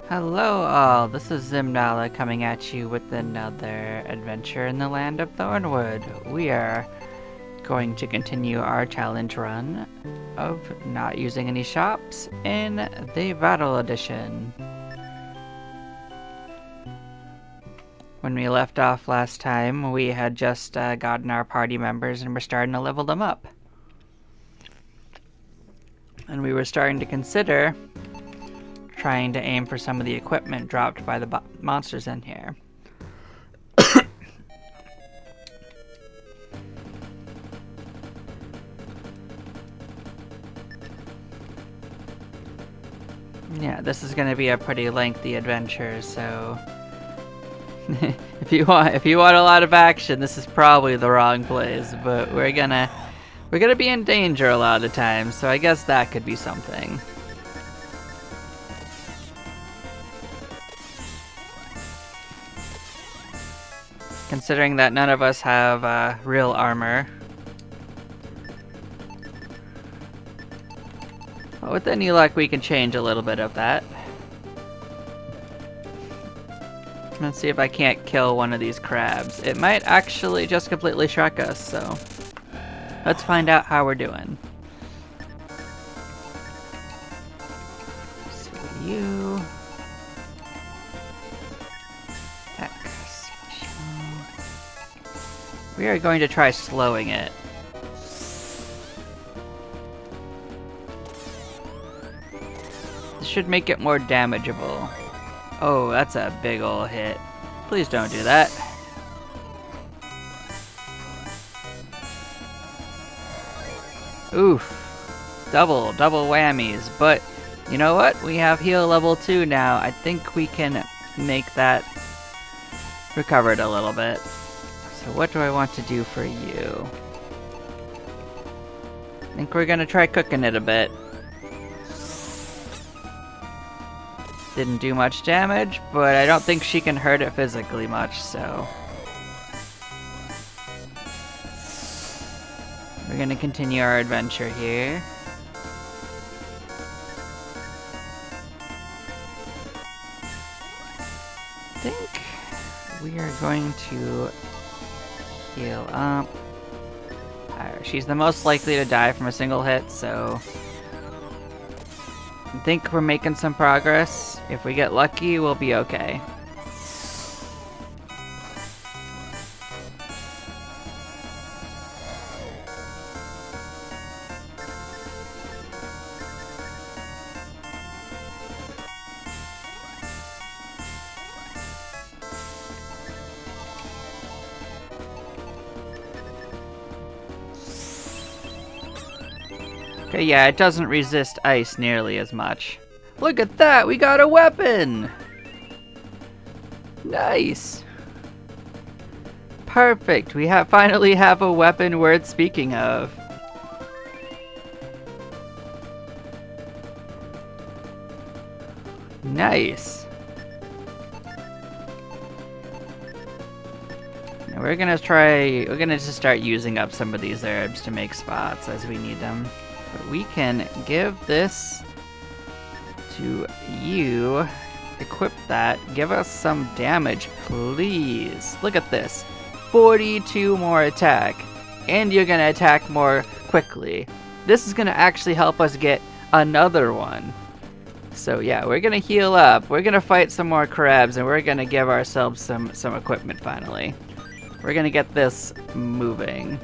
Hello all, this is Zimnala coming at you with another adventure in the land of Thornwood. We are going to continue our challenge run of not using any shops in the Battle Edition. When we left off last time, we had just gotten our party members and were starting to level them up. And we were starting to consider trying to aim for some of the equipment dropped by the monsters in here. Yeah, this is going to be a pretty lengthy adventure, so if you want a lot of action, this is probably the wrong place. But we're gonna be in danger a lot of the time, so I guess that could be something. Considering that none of us have real armor. But with any luck, we can change a little bit of that. Let's see if I can't kill one of these crabs. It might actually just completely shrek us, so let's find out how we're doing. So you... X. We are going to try slowing it. This should make it more damageable. Oh, that's a big ol' hit. Please don't do that. Oof. Double whammies. But, you know what? We have heal level 2 now. I think we can make that recovered a little bit. So what do I want to do for you? I think we're gonna try cooking it a bit. Didn't do much damage, but I don't think she can hurt it physically much, so... We're gonna continue our adventure here. I think we are going to heal up. She's the most likely to die from a single hit, so... I think we're making some progress. If we get lucky, we'll be okay. Okay, yeah, it doesn't resist ice nearly as much. Look at that! We got a weapon! Nice! Perfect! We finally have a weapon worth speaking of. Nice! Now we're gonna just start using up some of these herbs to make spots as we need them. But we can give this to you. Equip that. Give us some damage, please. Look at this. 42 more attack. And you're going to attack more quickly. This is going to actually help us get another one. So yeah, we're going to heal up. We're going to fight some more crabs. And we're going to give ourselves some equipment finally. We're going to get this moving.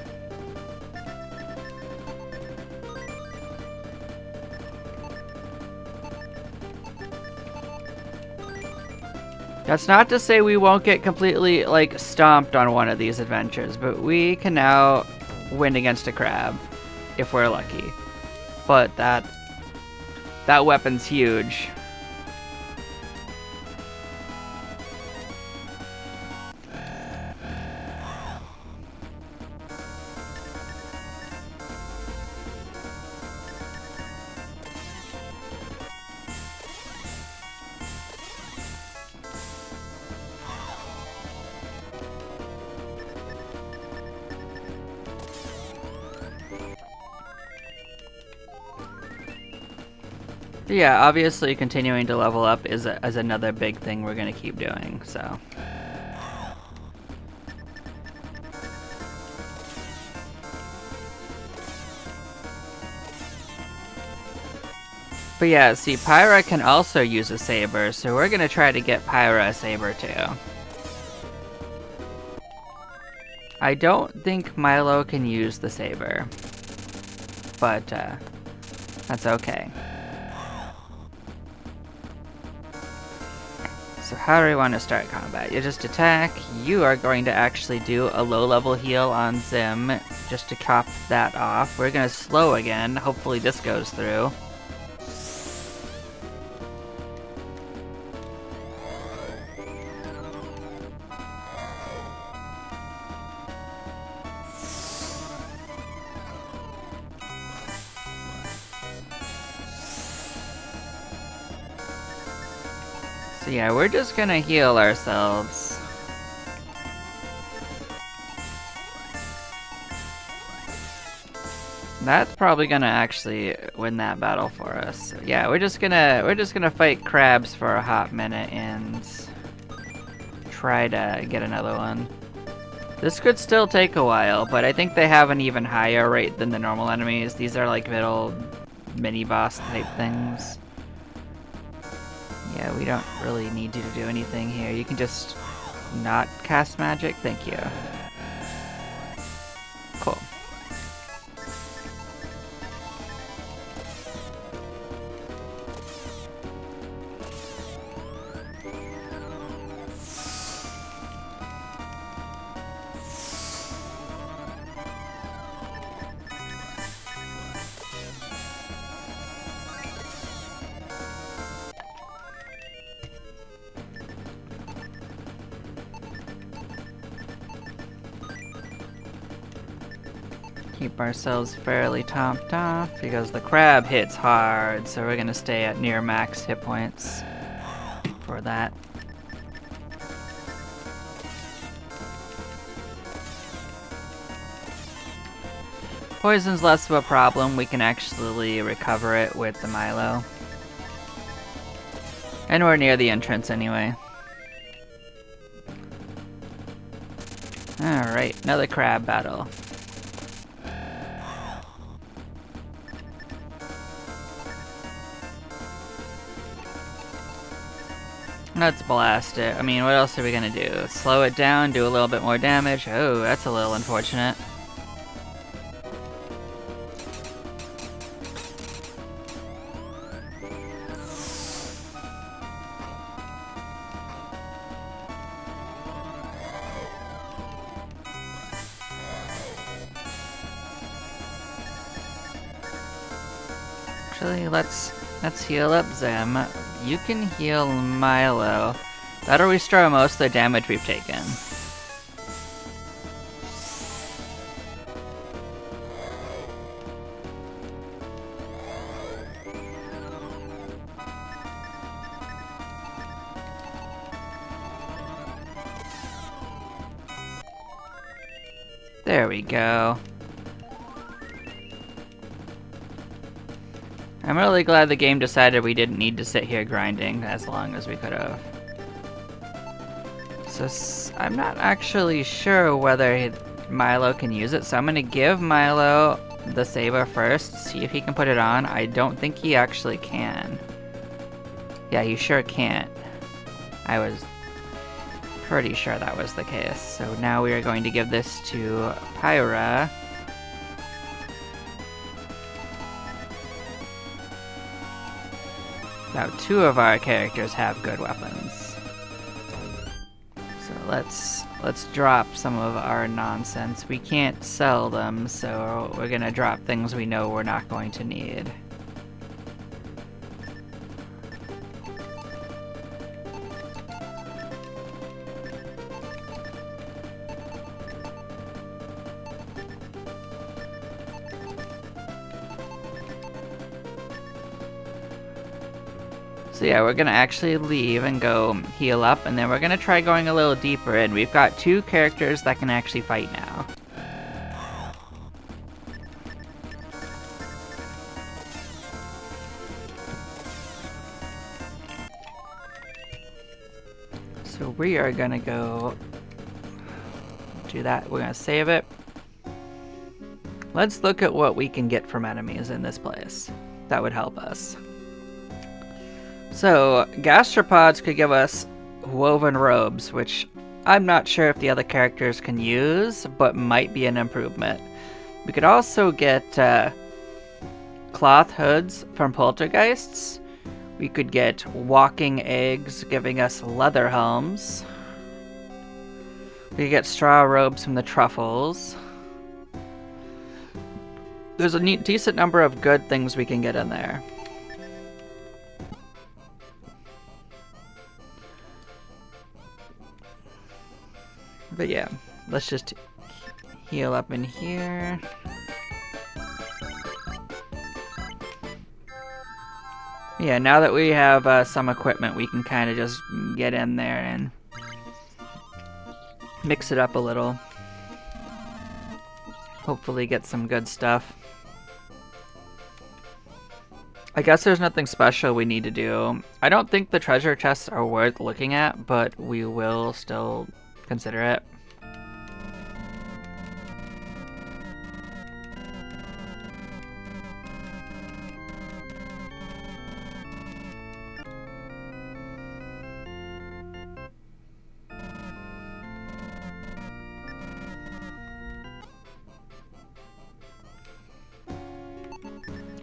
That's not to say we won't get completely, like, stomped on one of these adventures, but we can now win against a crab, if we're lucky. But that weapon's huge. Yeah, obviously continuing to level up is another big thing we're gonna keep doing, so. But yeah, see, Pyra can also use a saber, so we're gonna try to get Pyra a saber too. I don't think Milo can use the saber, but that's okay. So how do we want to start combat? You just attack. You are going to actually do a low-level heal on Zim, just to cap that off. We're going to slow again. Hopefully this goes through. So yeah, we're just gonna heal ourselves. That's probably gonna actually win that battle for us. So yeah, we're just gonna fight crabs for a hot minute and try to get another one. This could still take a while, but I think they have an even higher rate than the normal enemies. These are like little mini boss type things. Yeah, we don't really need you to do anything here. You can just not cast magic. Thank you. Cool. Keep ourselves fairly topped off because the crab hits hard, so we're gonna stay at near max hit points for that. Poison's less of a problem. We can actually recover it with the Milo. And we're near the entrance anyway. Alright, another crab battle. Let's blast it. I mean, what else are we gonna do? Slow it down, do a little bit more damage? Oh, that's a little unfortunate. Actually, let's heal up Zim. You can heal Milo. That'll restore most of the damage we've taken. There we go. I'm really glad the game decided we didn't need to sit here grinding as long as we could have. So I'm not actually sure whether Milo can use it, so I'm gonna give Milo the saber first, see if he can put it on. I don't think he actually can. Yeah, he sure can't. I was pretty sure that was the case. So now we are going to give this to Pyra. Now, two of our characters have good weapons. So let's drop some of our nonsense. We can't sell them, so we're gonna drop things we know we're not going to need. So yeah, we're gonna actually leave and go heal up, and then we're gonna try going a little deeper in. We've got two characters that can actually fight now. So we are gonna go do that. We're gonna save it. Let's look at what we can get from enemies in this place. That would help us. So, gastropods could give us woven robes, which I'm not sure if the other characters can use, but might be an improvement. We could also get cloth hoods from poltergeists. We could get walking eggs, giving us leather helms. We could get straw robes from the truffles. There's a decent number of good things we can get in there. But yeah, let's just heal up in here. Yeah, now that we have some equipment, we can kind of just get in there and mix it up a little. Hopefully get some good stuff. I guess there's nothing special we need to do. I don't think the treasure chests are worth looking at, but we will still consider it.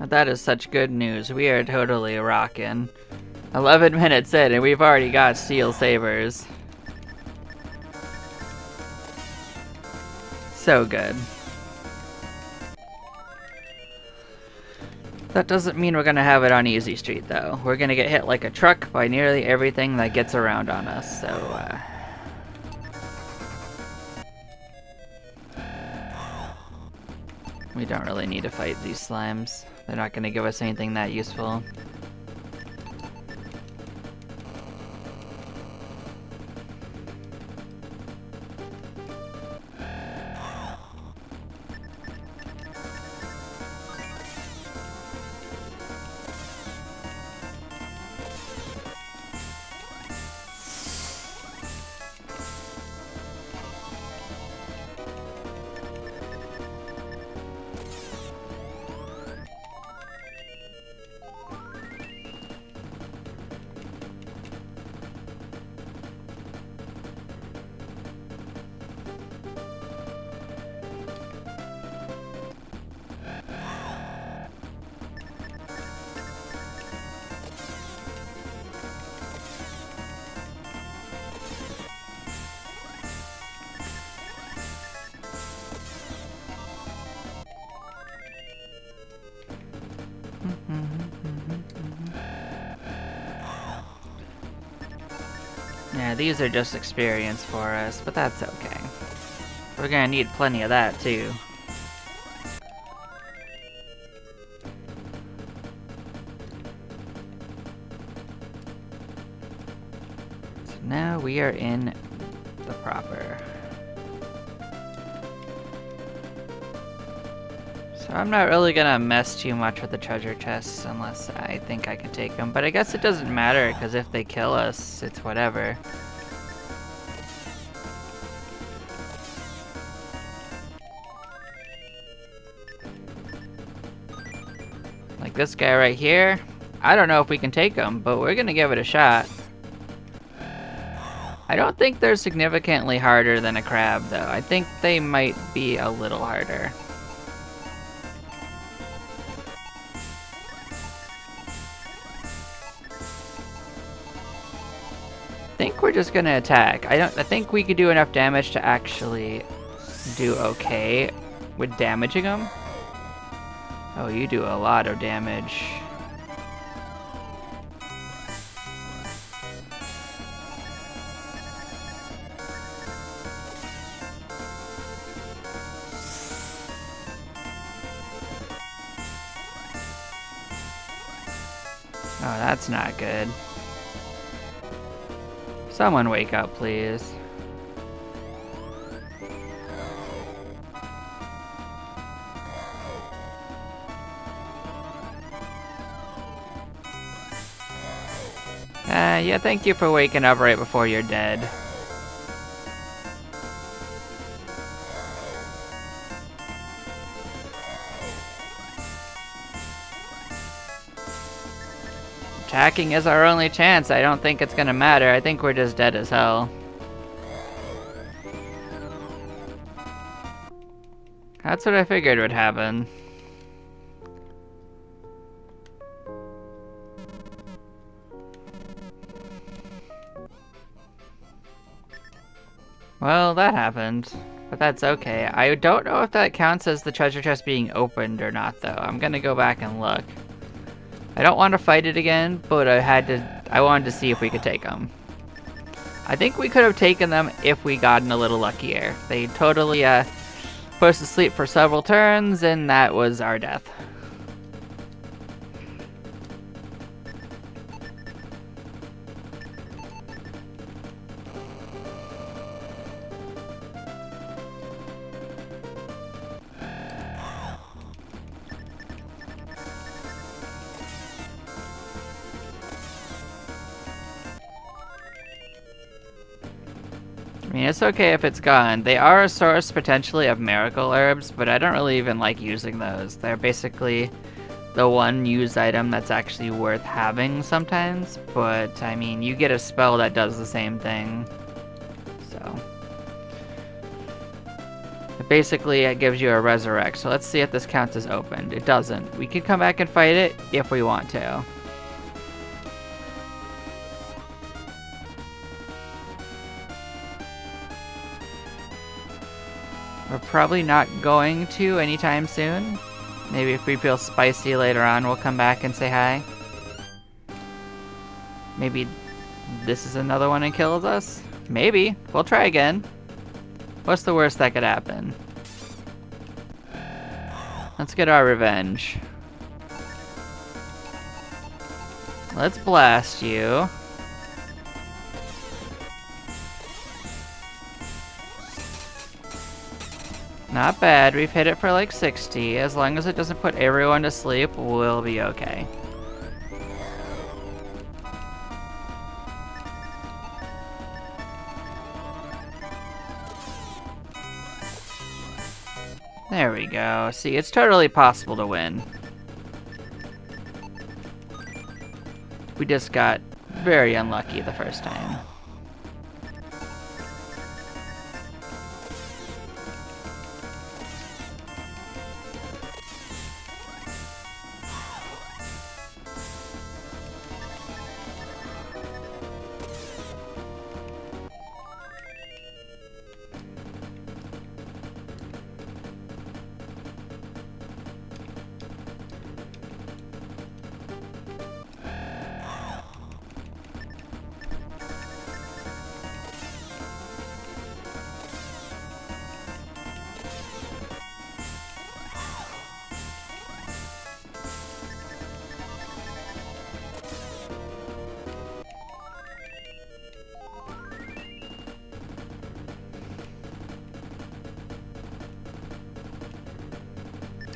That is such good news. We are totally rocking. 11 minutes in and we've already got steel sabers. So good. That doesn't mean we're gonna have it on easy street though. We're gonna get hit like a truck by nearly everything that gets around on us, so we don't really need to fight these slimes. They're not gonna give us anything that useful. Yeah, these are just experience for us, but that's okay. We're gonna need plenty of that too. So now we are in the proper. So I'm not really gonna mess too much with the treasure chests unless I think I can take them. But I guess it doesn't matter, because if they kill us, it's whatever. Like this guy right here. I don't know if we can take him, but we're gonna give it a shot. I don't think they're significantly harder than a crab, though. I think they might be a little harder. I think we're just gonna attack. I think we could do enough damage to actually do okay with damaging them. Oh, you do a lot of damage. Oh, that's not good. Someone wake up, please. Yeah, thank you for waking up right before you're dead. Attacking is our only chance. I don't think it's gonna matter. I think we're just dead as hell. That's what I figured would happen. Well, that happened. But that's okay. I don't know if that counts as the treasure chest being opened or not, though. I'm gonna go back and look. I don't want to fight it again, but I wanted to see if we could take them. I think we could have taken them if we gotten a little luckier. They totally put us to sleep for several turns, and that was our death. I mean, it's okay if it's gone. They are a source, potentially, of miracle herbs, but I don't really even like using those. They're basically the one used item that's actually worth having sometimes, but, I mean, you get a spell that does the same thing, so. But basically, it gives you a resurrect, so let's see if this counts as opened. It doesn't. We can come back and fight it if we want to. We're probably not going to anytime soon. Maybe if we feel spicy later on, we'll come back and say hi. Maybe this is another one and kills us? Maybe. We'll try again. What's the worst that could happen? Let's get our revenge. Let's blast you. Not bad, we've hit it for like 60. As long as it doesn't put everyone to sleep, we'll be okay. There we go. See, it's totally possible to win. We just got very unlucky the first time.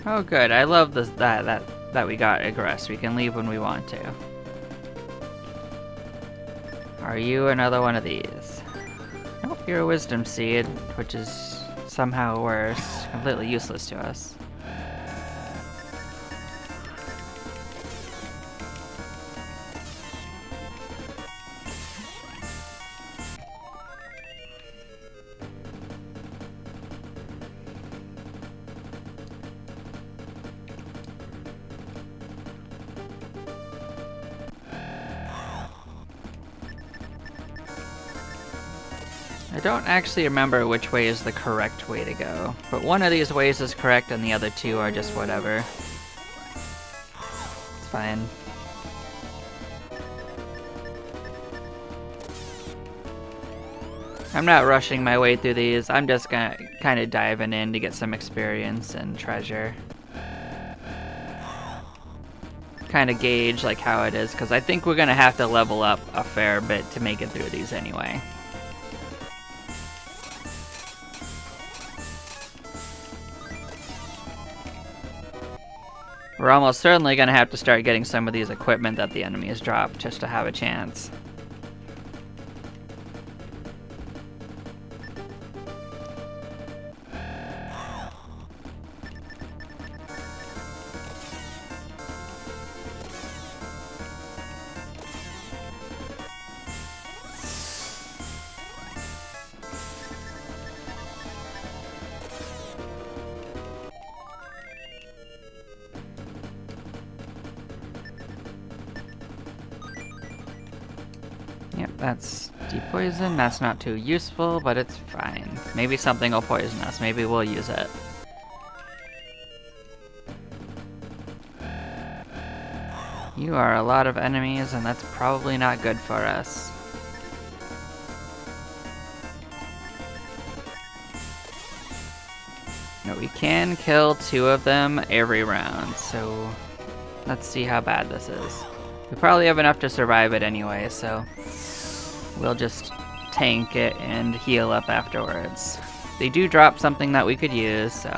Oh good, I love this that we got aggress. We can leave when we want to. Are you another one of these? Nope, you're a wisdom seed, which is somehow worse. Completely useless to us. I don't actually remember which way is the correct way to go, but one of these ways is correct and the other two are just whatever. It's fine. I'm not rushing my way through these, I'm just gonna kind of diving in to get some experience and treasure. Kind of gauge like how it is, because I think we're gonna have to level up a fair bit to make it through these anyway. We're almost certainly going to have to start getting some of these equipment that the enemies drop just to have a chance. That's depoison. That's not too useful, but it's fine. Maybe something will poison us. Maybe we'll use it. You are a lot of enemies, and that's probably not good for us. No, we can kill 2 of them every round, so let's see how bad this is. We probably have enough to survive it anyway, so we'll just tank it and heal up afterwards. They do drop something that we could use, so...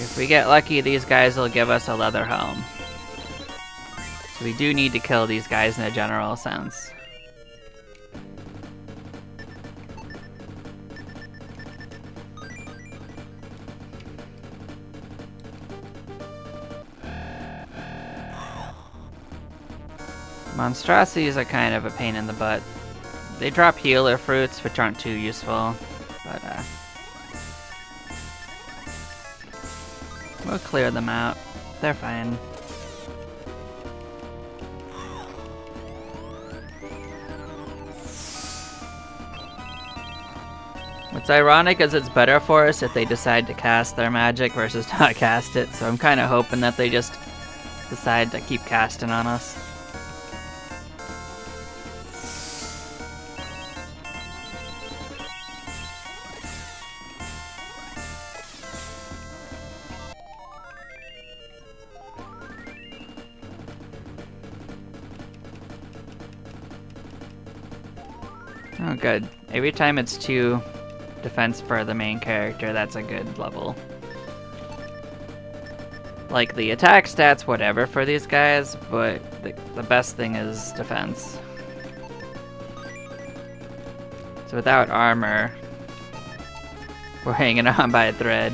If we get lucky, these guys will give us a leather helm. So we do need to kill these guys in a general sense. Monstrosities are kind of a pain in the butt. They drop healer fruits, which aren't too useful, but we'll clear them out. They're fine. What's ironic is it's better for us if they decide to cast their magic versus not cast it, so I'm kind of hoping that they just decide to keep casting on us. Oh good. Every time it's 2 defense for the main character, that's a good level. Like, the attack stats, whatever for these guys, but the best thing is defense. So without armor, we're hanging on by a thread.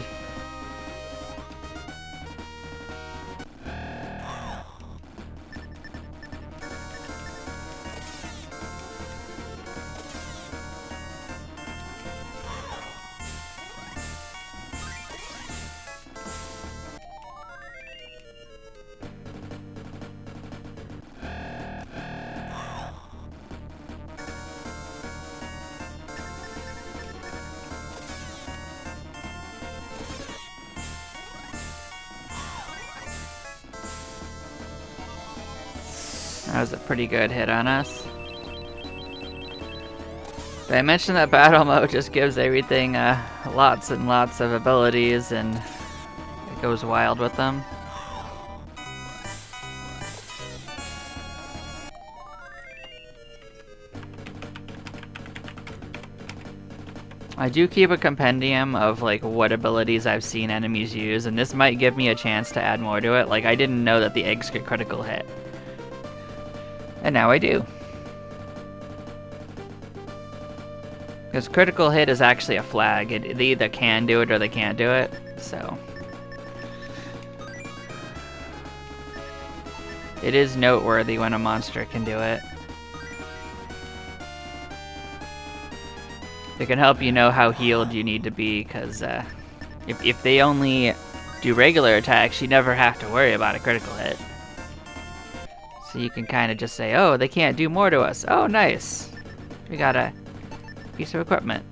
That was a pretty good hit on us. Did I mention that battle mode just gives everything lots and lots of abilities and it goes wild with them? I do keep a compendium of like what abilities I've seen enemies use, and this might give me a chance to add more to it. Like, I didn't know that the eggs could critical hit. And now I do. Because critical hit is actually a flag. They either can do it or they can't do it, so. It is noteworthy when a monster can do it. It can help you know how healed you need to be, because if they only do regular attacks, you never have to worry about a critical hit. So you can kind of just say, oh, they can't do more to us. Oh, nice. We got a piece of equipment.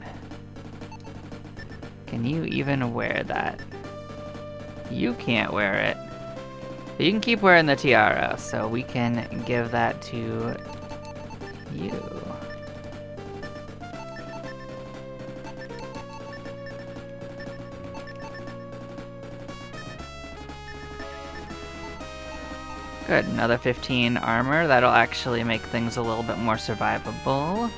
Can you even wear that? You can't wear it. But you can keep wearing the tiara, so we can give that to you. Good, another 15 armor. That'll actually make things a little bit more survivable.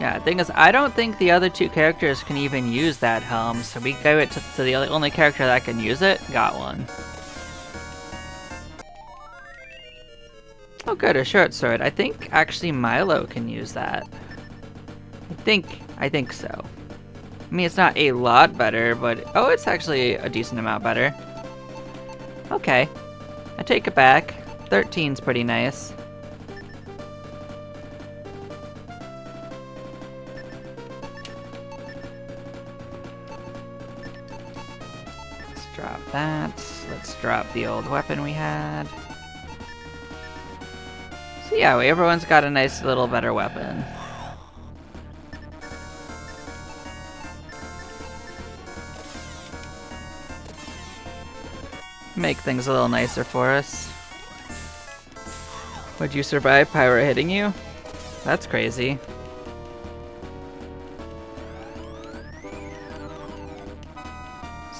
Yeah, the thing is, I don't think the other 2 characters can even use that helm, so we gave it to the only character that can use it, got one. Oh good, a short sword. I think actually Milo can use that. I think so. I mean, it's not a lot better, but oh, it's actually a decent amount better. Okay, I take it back. 13's pretty nice. Let's drop that. Let's drop the old weapon we had. So yeah, everyone's got a nice little better weapon. Make things a little nicer for us. Would you survive Pyro hitting you? That's crazy.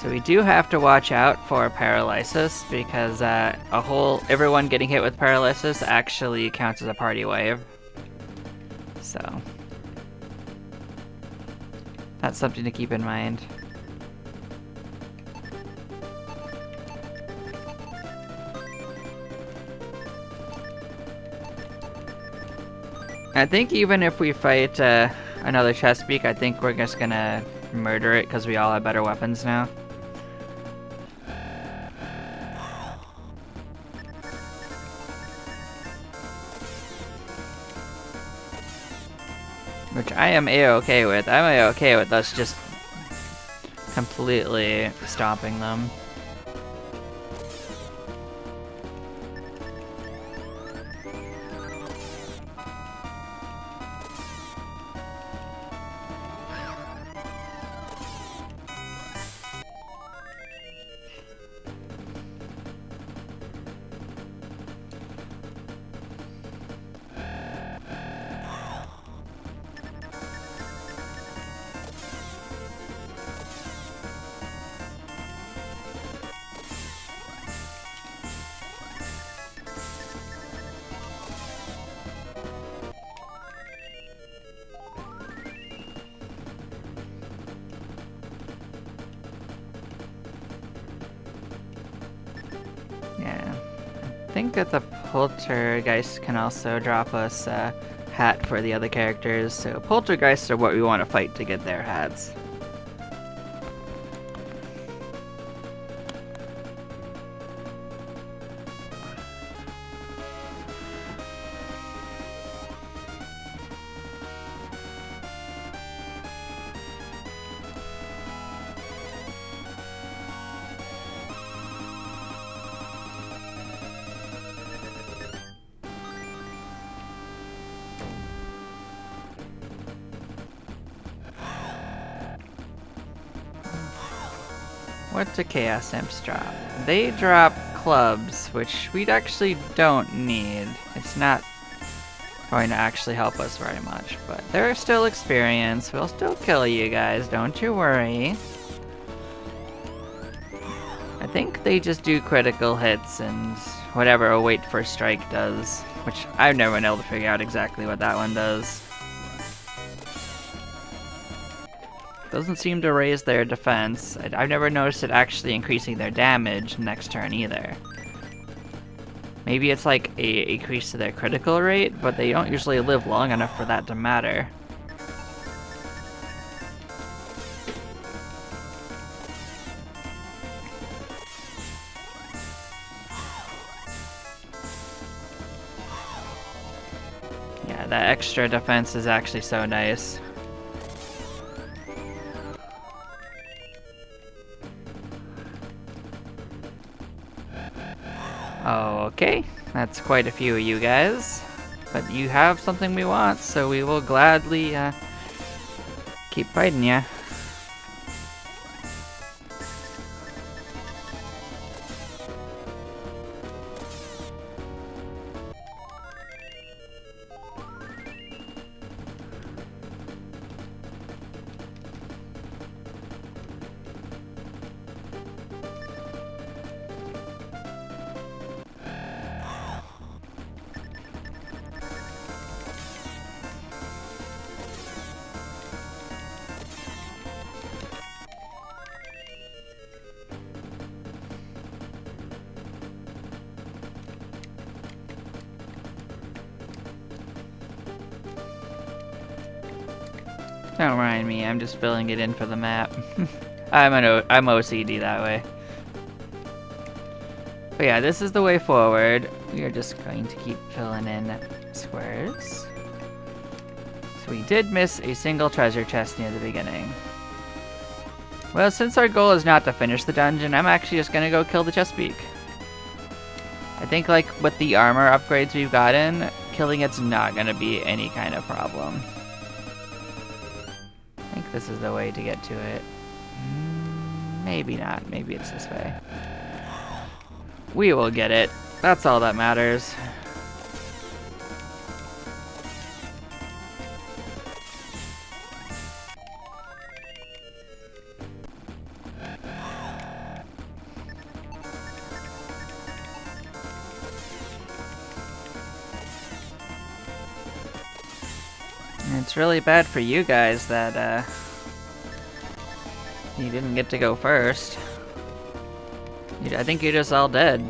So we do have to watch out for paralysis because everyone getting hit with paralysis actually counts as a party wave. So that's something to keep in mind. I think even if we fight another Chesapeake, I think we're just gonna murder it because we all have better weapons now. Which I am A-okay with. I'm A-okay with us just completely stomping them. I think that the Poltergeist can also drop us a hat for the other characters, so Poltergeists are what we want to fight to get their hats. What do Chaos Imps drop? They drop clubs, which we actually don't need. It's not going to actually help us very much, but they're still experience. We'll still kill you guys, don't you worry. I think they just do critical hits and whatever a wait for strike does, which I've never been able to figure out exactly what that one does. Doesn't seem to raise their defense. I've never noticed it actually increasing their damage next turn either. Maybe it's like a increase to their critical rate, but they don't usually live long enough for that to matter. Yeah, that extra defense is actually so nice. Okay, that's quite a few of you guys, but you have something we want, so we will gladly keep fighting ya. Don't mind me, I'm just filling it in for the map. I'm OCD that way. But yeah, this is the way forward. We are just going to keep filling in squares. So we did miss a single treasure chest near the beginning. Well, since our goal is not to finish the dungeon, I'm actually just gonna go kill the Chesapeake. I think, like, with the armor upgrades we've gotten, killing it's not gonna be any kind of problem. I think this is the way to get to it. Maybe not. Maybe it's this way. We will get it. That's all that matters. It's really bad for you guys that, you didn't get to go first. I think you're just all dead.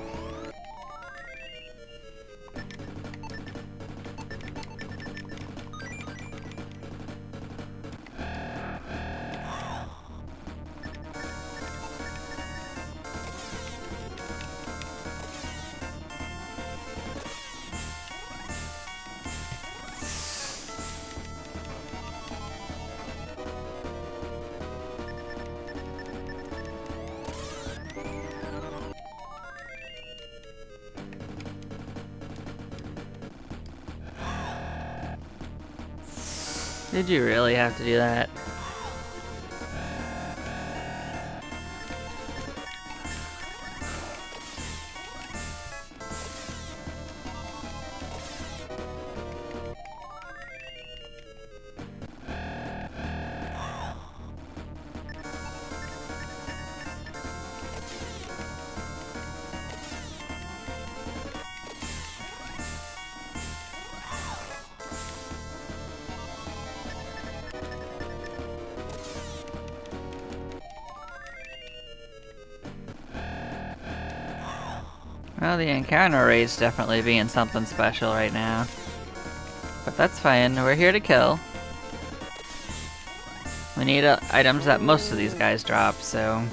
Did you really have to do that? Well, the encounter rate's definitely being something special right now. But that's fine, we're here to kill. We need items that most of these guys drop, so...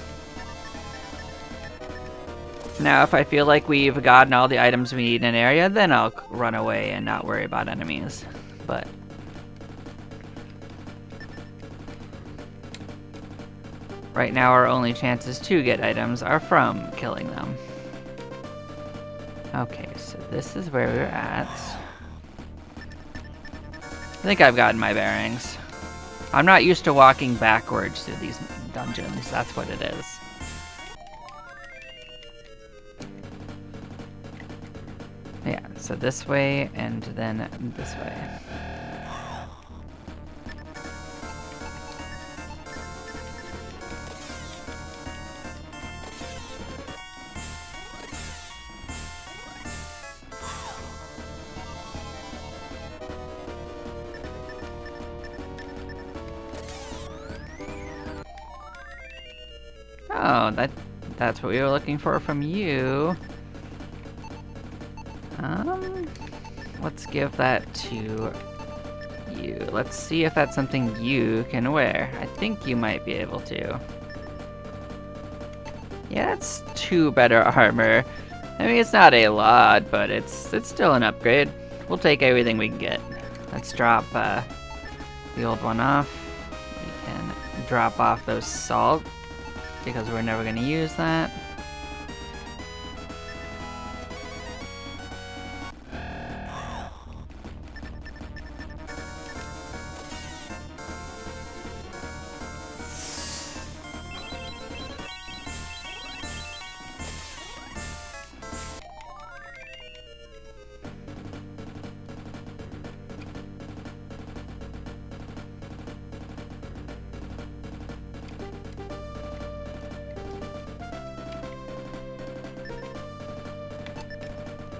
Now, if I feel like we've gotten all the items we need in an area, then I'll run away and not worry about enemies. But... right now, our only chances to get items are from killing them. Okay, so this is where we're at. I think I've gotten my bearings. I'm not used to walking backwards through these dungeons, that's what it is. Yeah, so this way and then this way. Oh, that's what we were looking for from you. Let's give that to you. Let's see if that's something you can wear. I think you might be able to. Yeah, that's 2 better armor. I mean, it's not a lot, but it's still an upgrade. We'll take everything we can get. Let's drop the old one off. We can drop off those salt, because we're never going to use that.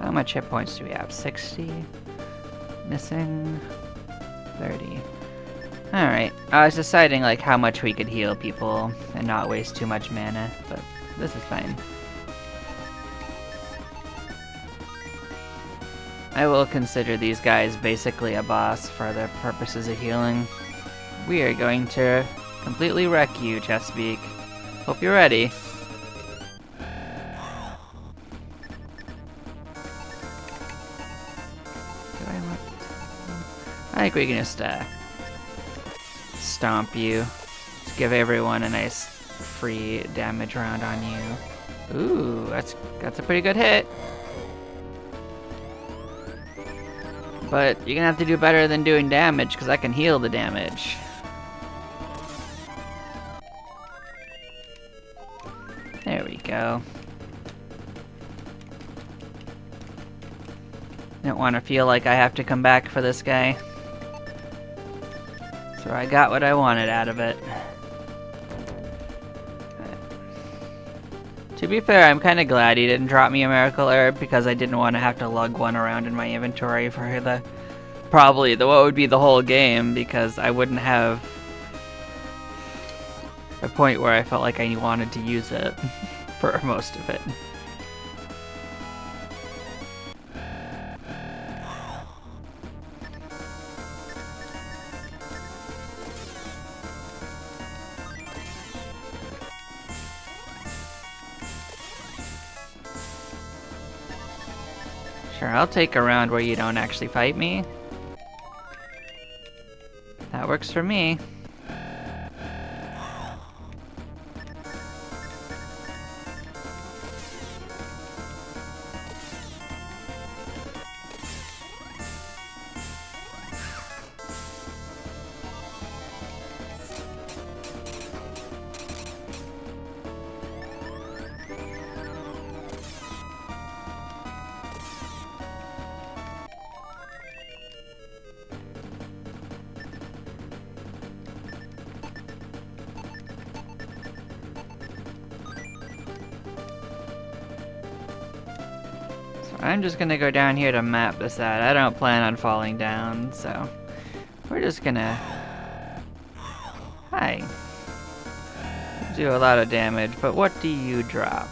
How much hit points do we have? 60? Missing 30. Alright, I was deciding like how much we could heal people and not waste too much mana, but this is fine. I will consider these guys basically a boss for the purposes of healing. we are going to completely wreck you, Chesapeake. Hope you're ready. I think we can just stomp you. Just give everyone a nice free damage round on you. Ooh, that's a pretty good hit. But you're gonna have to do better than doing damage, because I can heal the damage. There we go. Don't want to feel like I have to come back for this guy. So I got what I wanted out of it. To be fair, I'm kind of glad he didn't drop me a Miracle Herb, because I didn't want to have to lug one around in my inventory for what would be the whole game, because I wouldn't have a point where I felt like I wanted to use it for most of it. Sure, I'll take a round where you don't actually fight me. That works for me. I'm just gonna go down here to map this out. I don't plan on falling down, so we're just gonna... Hi. Do a lot of damage, but what do you drop?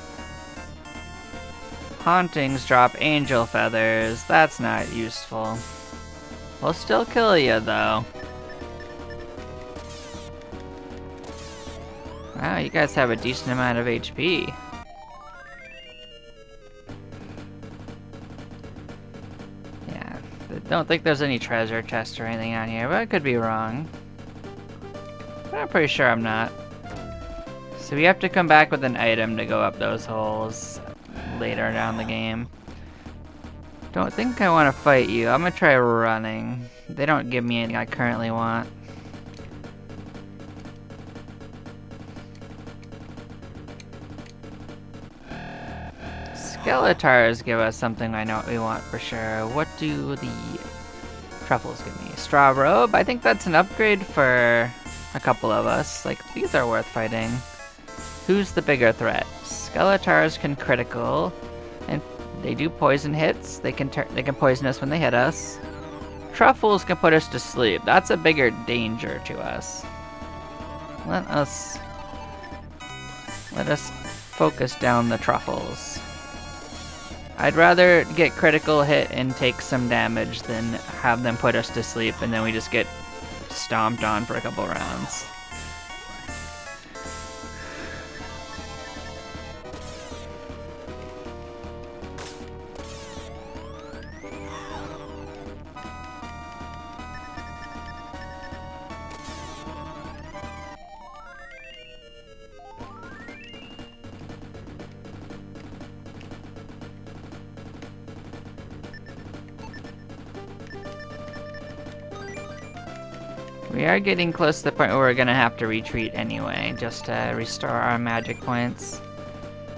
Hauntings drop angel feathers. That's not useful. We'll still kill you, though. Wow, you guys have a decent amount of HP. Don't think there's any treasure chest or anything on here, but I could be wrong. But I'm pretty sure I'm not. So we have to come back with an item to go up those holes later down the game. Don't think I want to fight you. I'm gonna try running. They don't give me anything I currently want. Skeletars give us something I know what we want for sure. What do the truffles give me? Straw robe? I think that's an upgrade for a couple of us. Like, these are worth fighting. Who's the bigger threat? Skeletars can critical, and they do poison hits. They can poison us when they hit us. Truffles can put us to sleep. That's a bigger danger to us. Let us focus down the truffles. I'd rather get critical hit and take some damage than have them put us to sleep and then we just get stomped on for a couple rounds. We are getting close to the point where we're gonna have to retreat anyway, just to restore our magic points.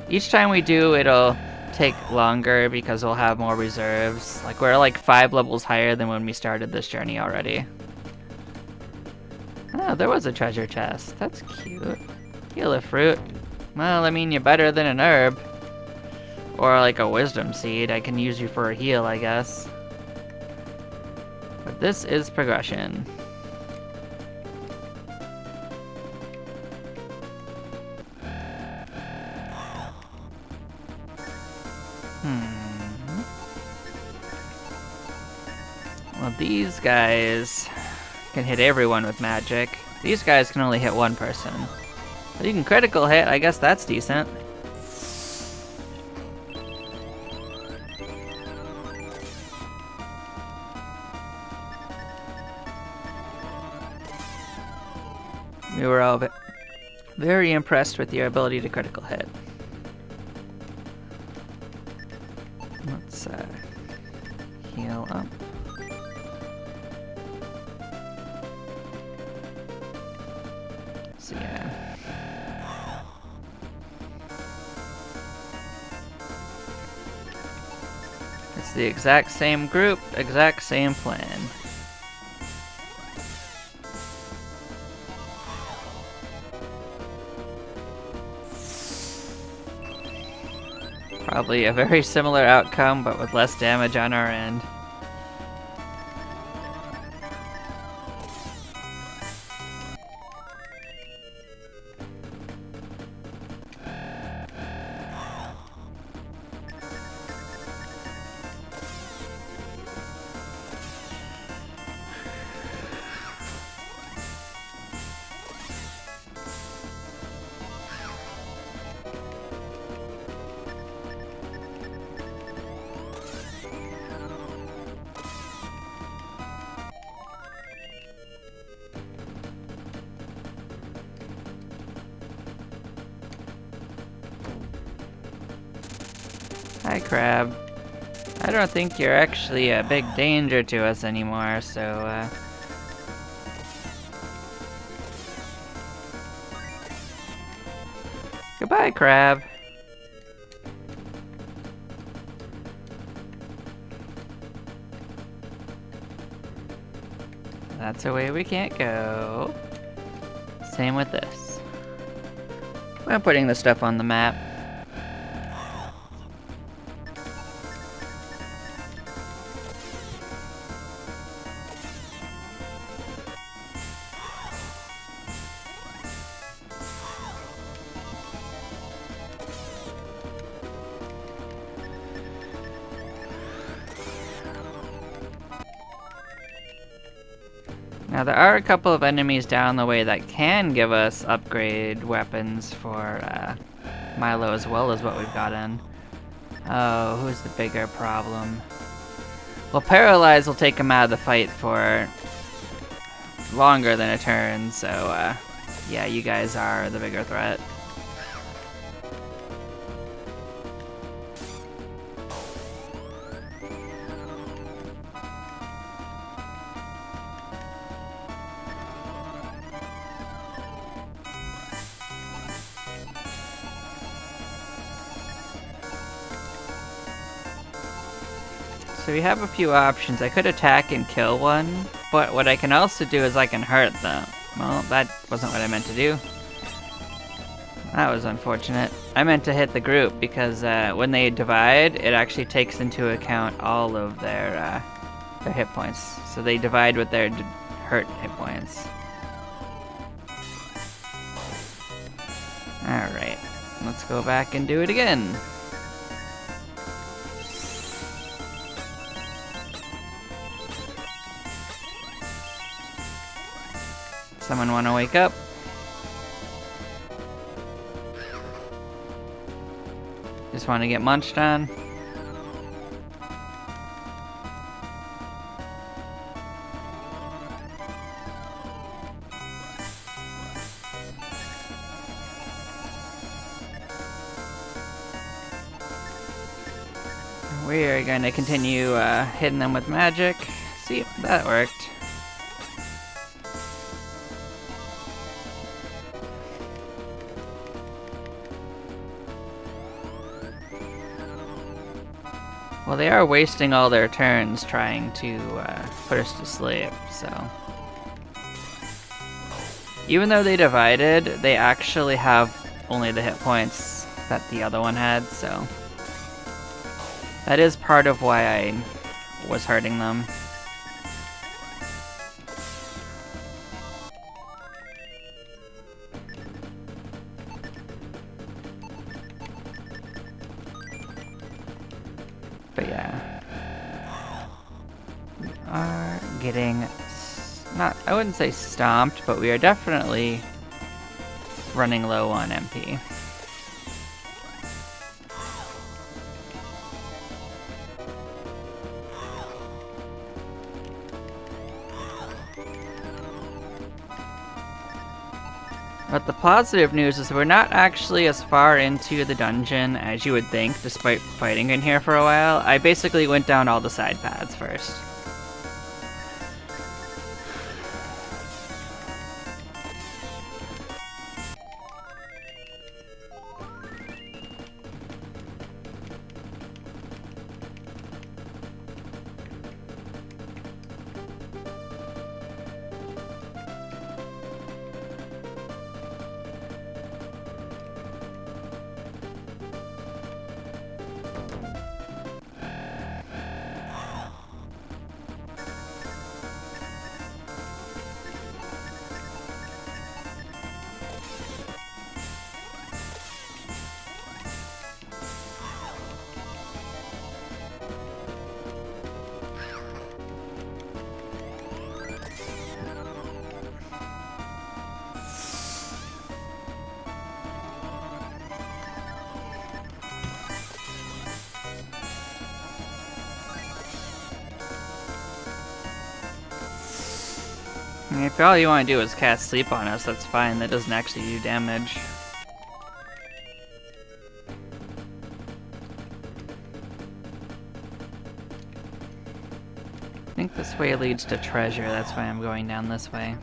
Each time we do, it'll take longer because we'll have more reserves. Like, we're like 5 levels higher than when we started this journey already. Oh, there was a treasure chest. That's cute. Heal a fruit. Well, I mean, you're better than an herb. Or like a wisdom seed. I can use you for a heal, I guess. But this is progression. Well, these guys can hit everyone with magic. These guys can only hit one person. But you can critical hit, I guess that's decent. We were all very impressed with your ability to critical hit. Let's heal up. So yeah. It's the exact same group, exact same plan. Probably a very similar outcome, but with less damage on our end. Hi, Crab. I don't think you're actually a big danger to us anymore, so, Goodbye, Crab. That's a way we can't go. Same with this. I'm putting the stuff on the map. Now there are a couple of enemies down the way that can give us upgrade weapons for Milo as well as what we've gotten. Oh, who's the bigger problem? Well, Paralyze will take him out of the fight for longer than a turn, so yeah, you guys are the bigger threat. So we have a few options. I could attack and kill one, but what I can also do is I can hurt them. Well, that wasn't what I meant to do. That was unfortunate. I meant to hit the group because when they divide, it actually takes into account all of their hit points. So they divide with their hurt hit points. Alright, let's go back and do it again. Someone want to wake up? Just want to get munched on? We are going to continue hitting them with magic. See, that worked. Well, they are wasting all their turns trying to put us to sleep, so... Even though they divided, they actually have only the hit points that the other one had, so... That is part of why I was hurting them. But yeah, we are getting I wouldn't say stomped, but we are definitely running low on MP. But the positive news is we're not actually as far into the dungeon as you would think, despite fighting in here for a while. I basically went down all the side paths first. I mean, if all you want to do is cast sleep on us, that's fine. That doesn't actually do damage. I think this way leads to treasure, that's why I'm going down this way.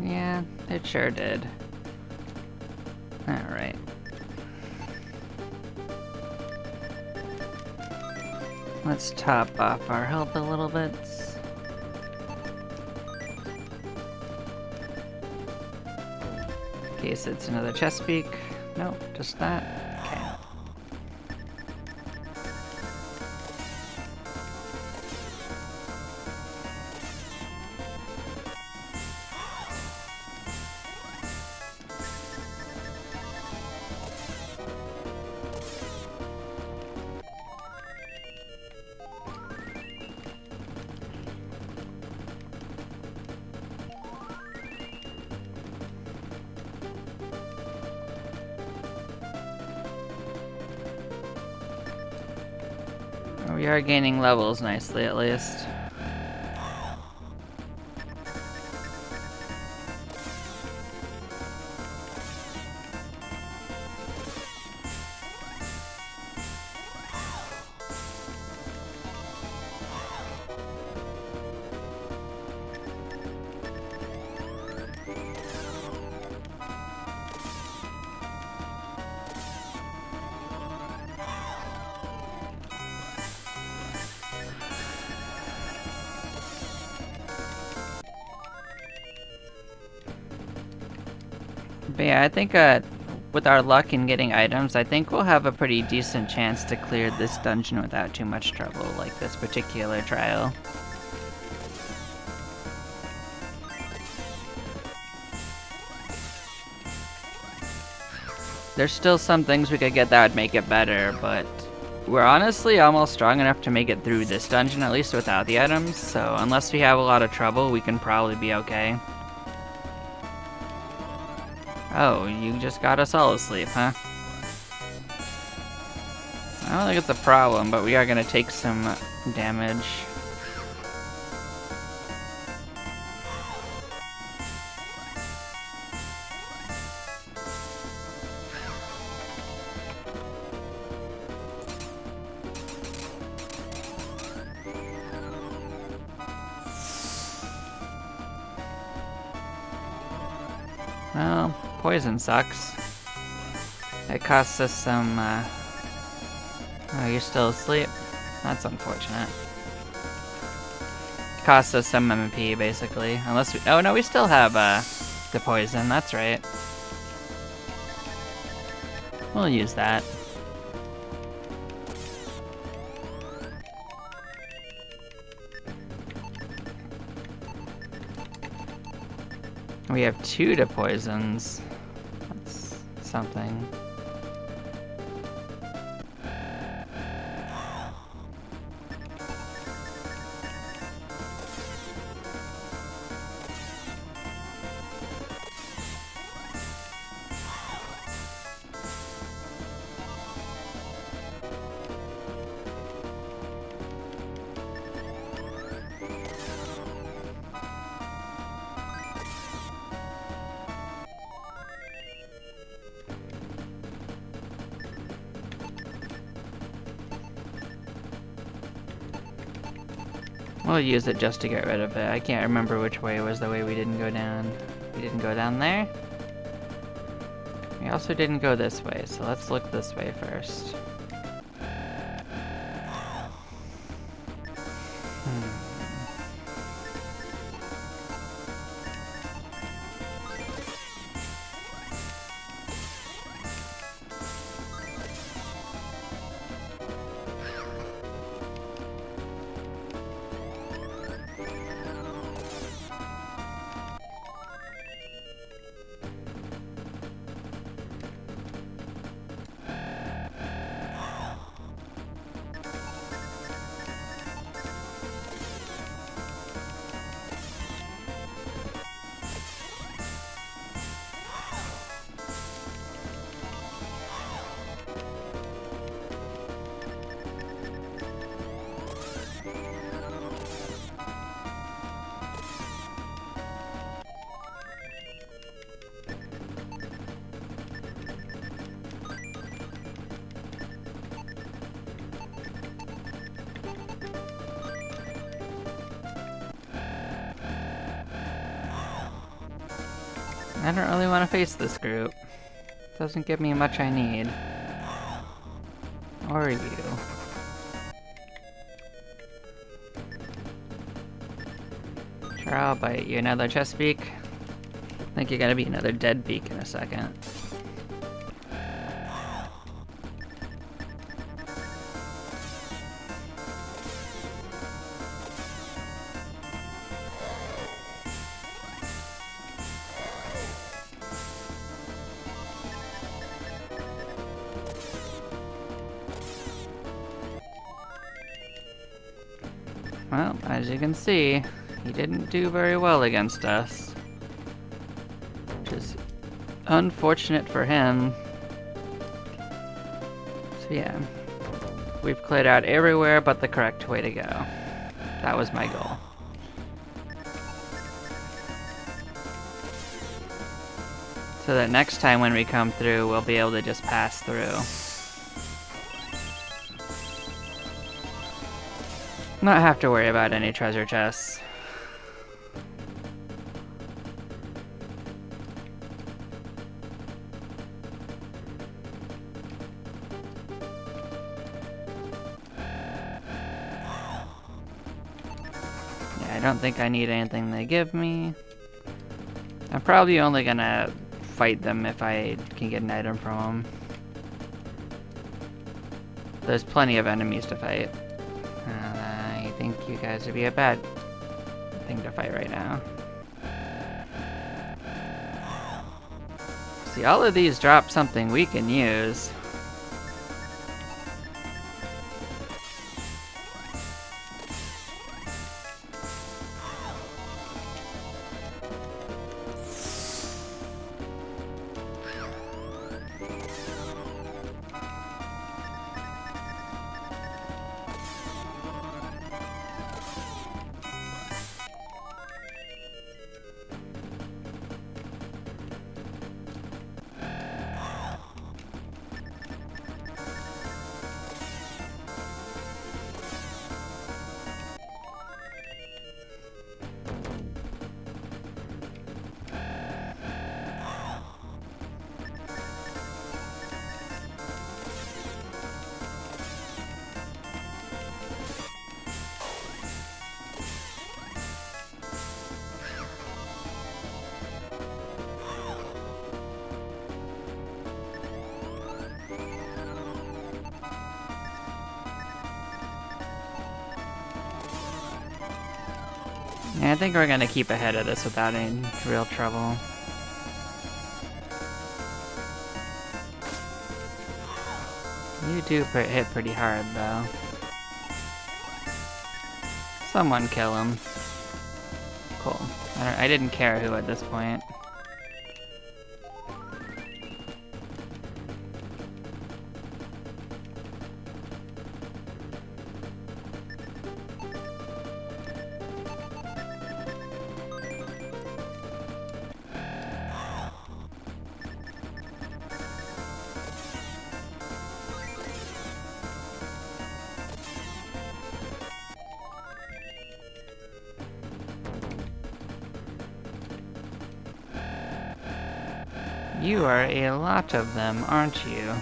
Yeah, it sure did. Alright. Let's top off our health a little bit. In case it's another chest peek. Nope, just that. Okay. We are gaining levels nicely, at least. But yeah, I think with our luck in getting items, I think we'll have a pretty decent chance to clear this dungeon without too much trouble, like this particular trial. There's still some things we could get that would make it better, but we're honestly almost strong enough to make it through this dungeon, at least without the items, so unless we have a lot of trouble, we can probably be okay. Oh, you just got us all asleep, huh? I don't think it's a problem, but we are gonna take some damage. Well, poison sucks. It costs us some, Oh, you're still asleep? That's unfortunate. It costs us some MP, basically. Unless we... Oh, no, we still have, the poison. That's right. We'll use that. We have 2 to poisons. That's something. We'll use it just to get rid of it. I can't remember which way was the way we didn't go down. We didn't go down there. We also didn't go this way, so let's look this way first. I don't really want to face this group. Doesn't give me much I need. Or you. Sure, I'll bite you. Another Chesapeake? I think you're gonna be another dead beak in a second. Well, as you can see, he didn't do very well against us. Which is unfortunate for him. So yeah, we've cleared out everywhere but the correct way to go. That was my goal. So that next time when we come through, we'll be able to just pass through. Not have to worry about any treasure chests. Yeah, I don't think I need anything they give me. I'm probably only gonna fight them if I can get an item from them. There's plenty of enemies to fight. I think you guys would be a bad thing to fight right now. See, all of these drop something we can use. Yeah, I think we're gonna keep ahead of this without any real trouble. You do hit pretty hard, though. Someone kill him. Cool. I didn't care who at this point. You are a lot of them, aren't you?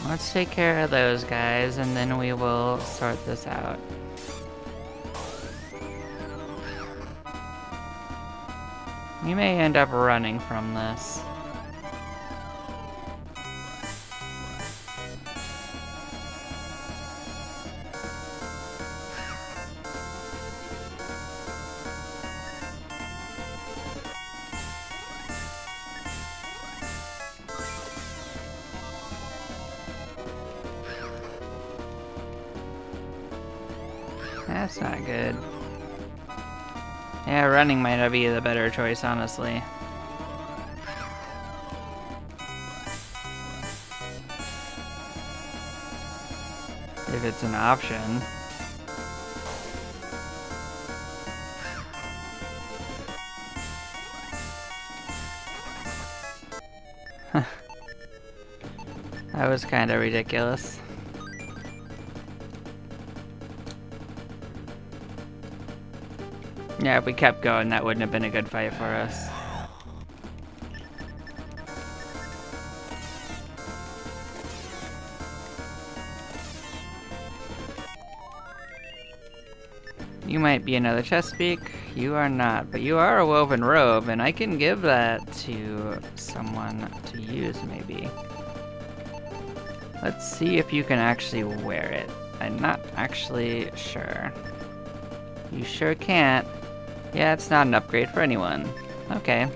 Let's take care of those guys, and then we will sort this out. We may end up running from this. That's not good. Yeah, running might not be the better choice, honestly. If it's an option. That was kind of ridiculous. Yeah, if we kept going, that wouldn't have been a good fight for us. You might be another Chesapeake. You are not, but you are a woven robe, and I can give that to someone to use, maybe. Let's see if you can actually wear it. I'm not actually sure. You sure can't. Yeah, it's not an upgrade for anyone. Okay.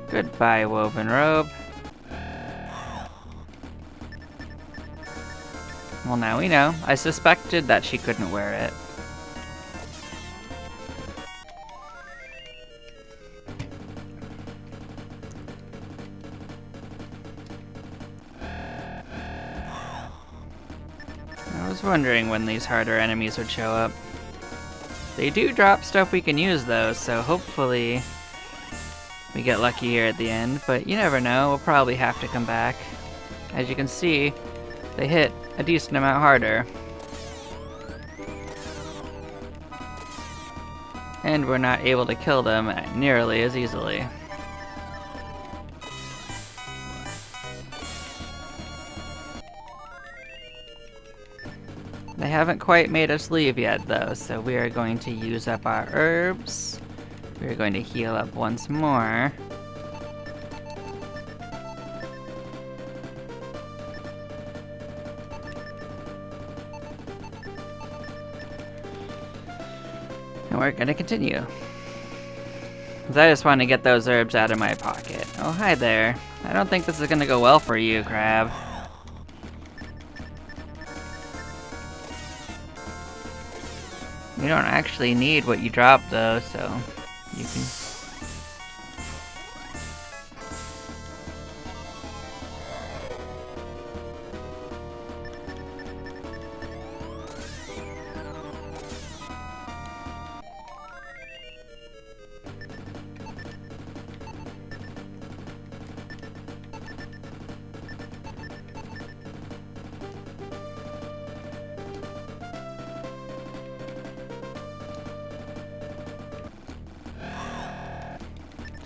Goodbye, woven robe. Well, now we know. I suspected that she couldn't wear it. I was wondering when these harder enemies would show up. They do drop stuff we can use, though, so hopefully we get lucky here at the end, but you never know, we'll probably have to come back. As you can see, they hit a decent amount harder. And we're not able to kill them nearly as easily. They haven't quite made us leave yet, though, so we are going to use up our herbs. We're going to heal up once more. And we're going to continue. 'Cause I just want to get those herbs out of my pocket. Oh, hi there. I don't think this is going to go well for you, Crab. You don't actually need what you dropped, though, so you can...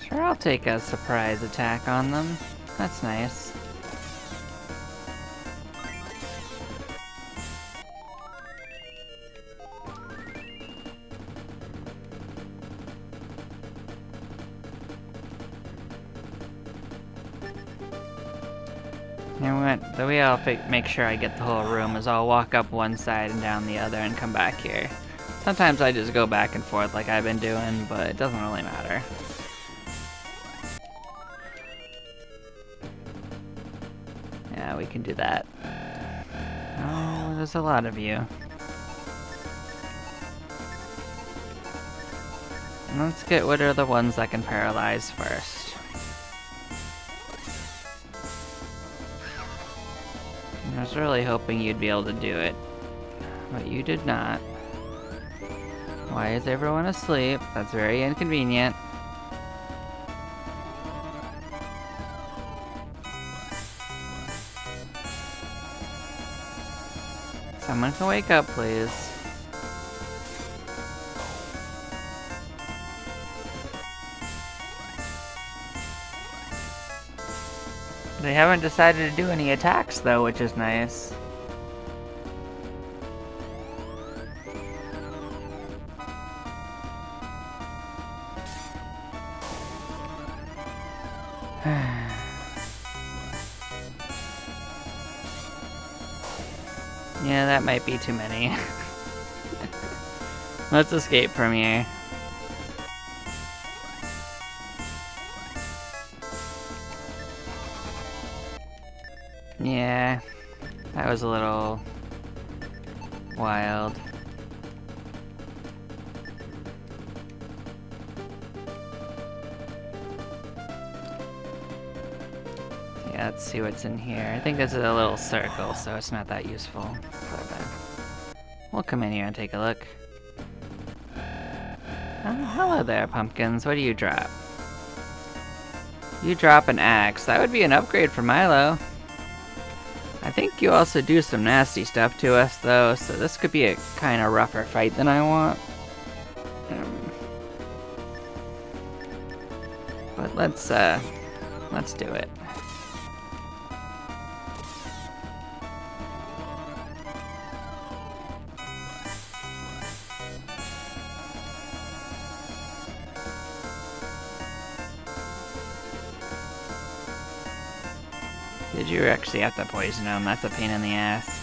Sure, I'll take a surprise attack on them. That's nice. the way I'll make sure I get the whole room is I'll walk up one side and down the other and come back here. Sometimes I just go back and forth like I've been doing, but it doesn't really matter. Yeah, we can do that. Oh, there's a lot of you. Let's get rid of the ones that can paralyze first. I was really hoping you'd be able to do it, but you did not. Why is everyone asleep? That's very inconvenient. Someone can wake up, please. They haven't decided to do any attacks, though, which is nice. Yeah, that might be too many. Let's escape from here. Yeah, that was a little wild. Yeah, let's see what's in here. I think this is a little circle, so it's not that useful. But, we'll come in here and take a look. Oh, hello there, pumpkins. What do you drop? You drop an axe. That would be an upgrade for Milo. I think you also do some nasty stuff to us, though, so this could be a kind of rougher fight than I want. But let's do it. Did you actually have to poison him? That's a pain in the ass.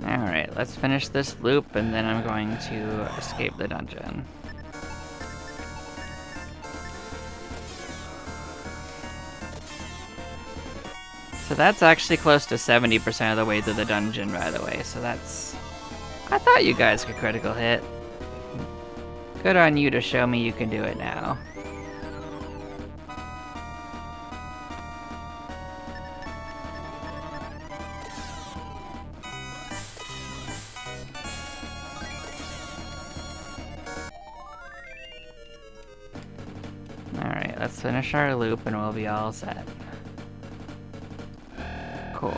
Alright, let's finish this loop and then I'm going to escape the dungeon. So that's actually close to 70% of the way through the dungeon, by the way, so that's... I thought you guys could critical hit. Good on you to show me you can do it now. Alright, let's finish our loop and we'll be all set. Cool.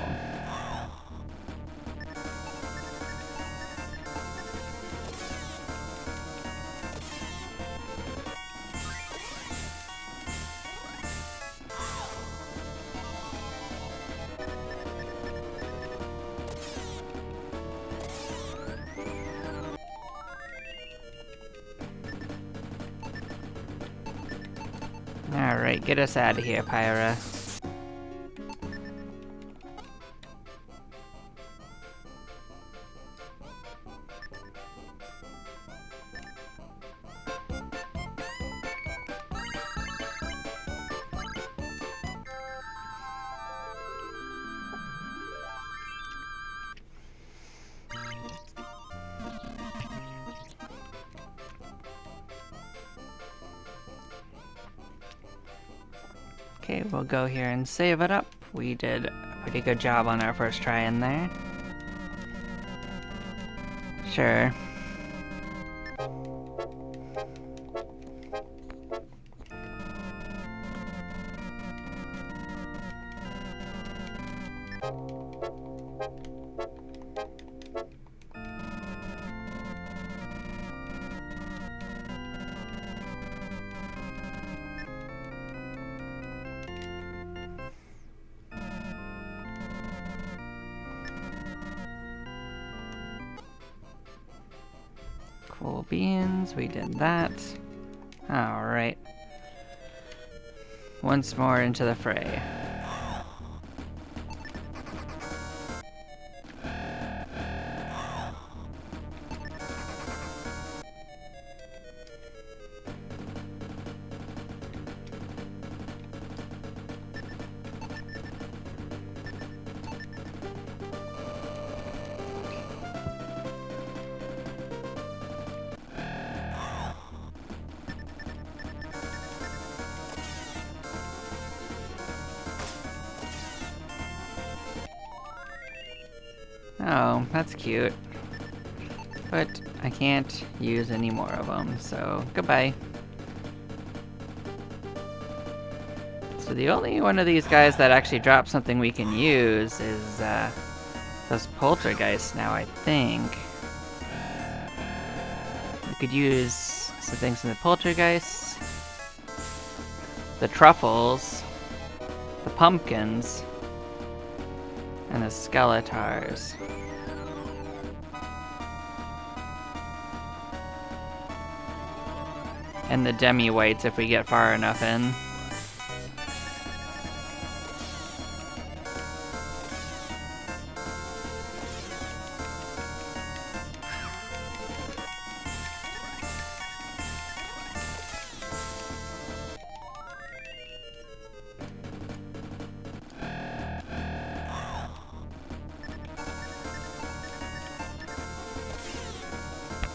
Alright, get us out of here, Pyra. Okay, we'll go here and save it up. We did a pretty good job on our first try in there. Sure. Full beans, we did that. Alright. Once more into the fray. Oh, that's cute. But I can't use any more of them, so goodbye. So the only one of these guys that actually drops something we can use is those poltergeists now, I think. We could use some things in the poltergeists, the truffles, the pumpkins, and the skeletars. And the demi-whites if we get far enough in.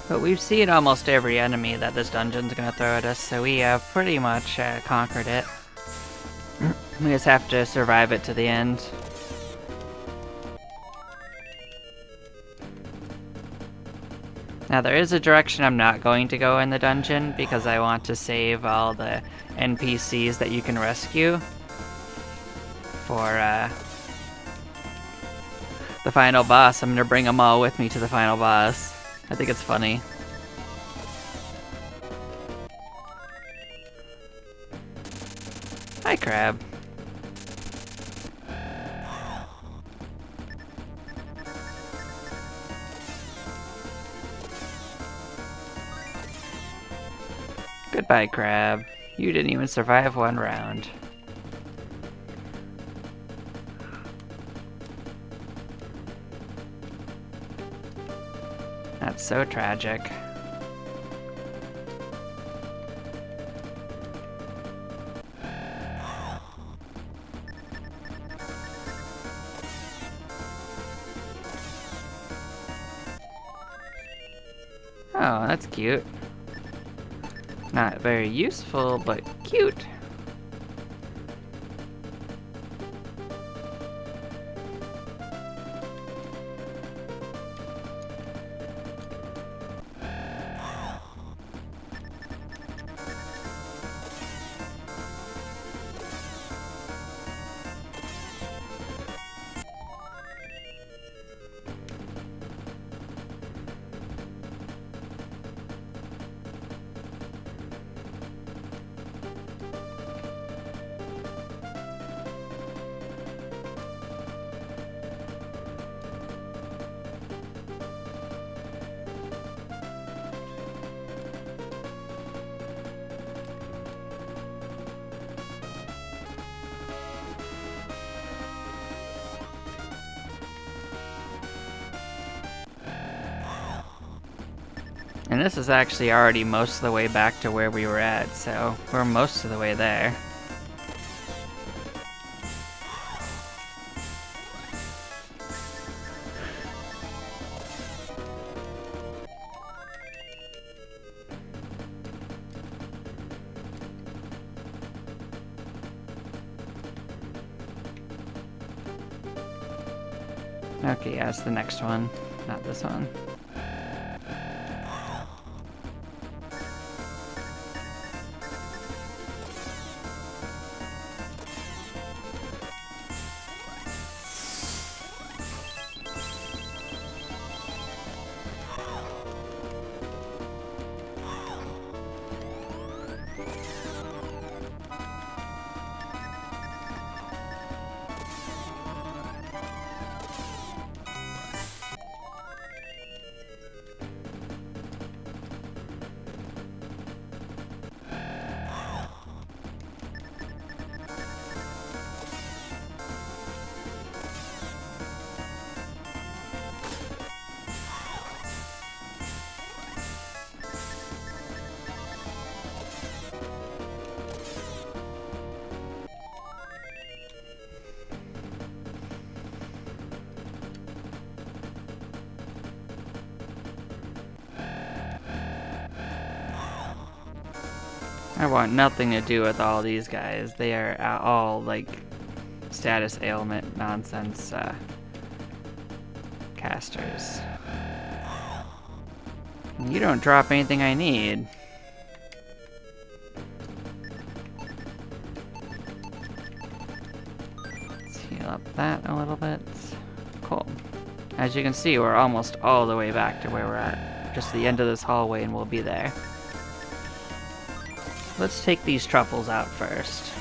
But we've seen almost every enemy that this dungeon's gonna throw at us, so we have pretty much conquered it. We just have to survive it to the end. Now there is a direction I'm not going to go in the dungeon because I want to save all the NPCs that you can rescue for the final boss. I'm gonna bring them all with me to the final boss. I think it's funny. Hi, Crab. Goodbye, Crab. You didn't even survive one round. That's so tragic. Oh, that's cute. Not very useful, but cute. And this is actually already most of the way back to where we were at, so we're most of the way there. Okay, yeah, it's the next one, not this one. I want nothing to do with all these guys. They are all, like, status ailment nonsense casters. You don't drop anything I need. Let's heal up that a little bit. Cool. As you can see, we're almost all the way back to where we're at. Just the end of this hallway and we'll be there. Let's take these truffles out first,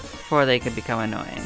before they could become annoying.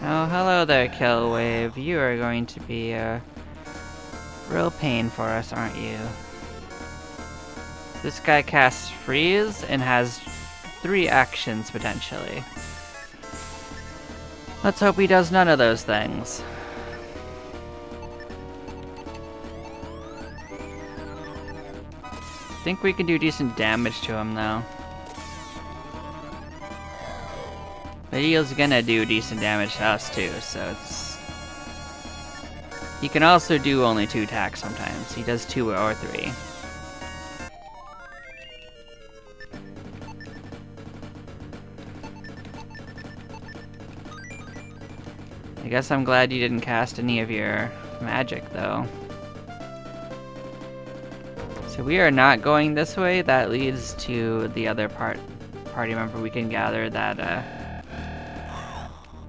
Oh, hello there, Killwave. You are going to be a real pain for us, aren't you? This guy casts Freeze and has 3 actions, potentially. Let's hope he does none of those things. I think we can do decent damage to him, though. But he's gonna do decent damage to us too, so it's... He can also do only 2 attacks sometimes. He does 2 or 3. I guess I'm glad you didn't cast any of your magic, though. So we are not going this way. That leads to the other party member we can gather that,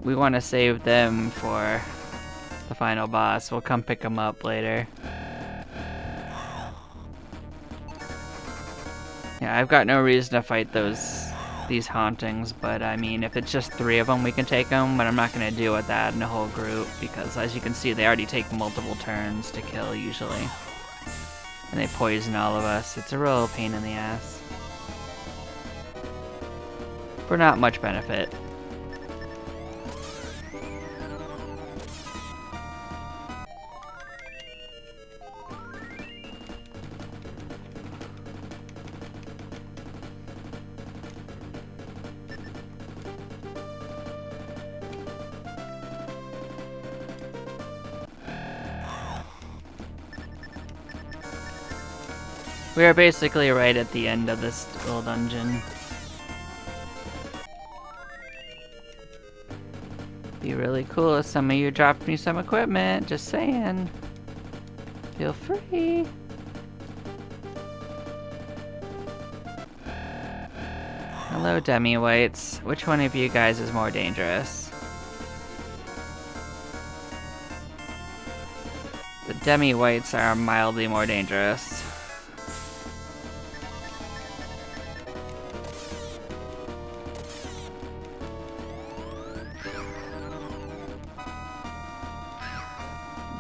we want to save them for the final boss. We'll come pick them up later. Yeah, I've got no reason to fight these hauntings, but I mean, if it's just 3 of them, we can take them, but I'm not going to deal with that in a whole group, because as you can see, they already take multiple turns to kill, usually. And they poison all of us. It's a real pain in the ass. For not much benefit. We are basically right at the end of this little dungeon. Be really cool if some of you dropped me some equipment, just saying. Feel free. Hello, Demi-Whites. Which one of you guys is more dangerous? The Demi-Whites are mildly more dangerous.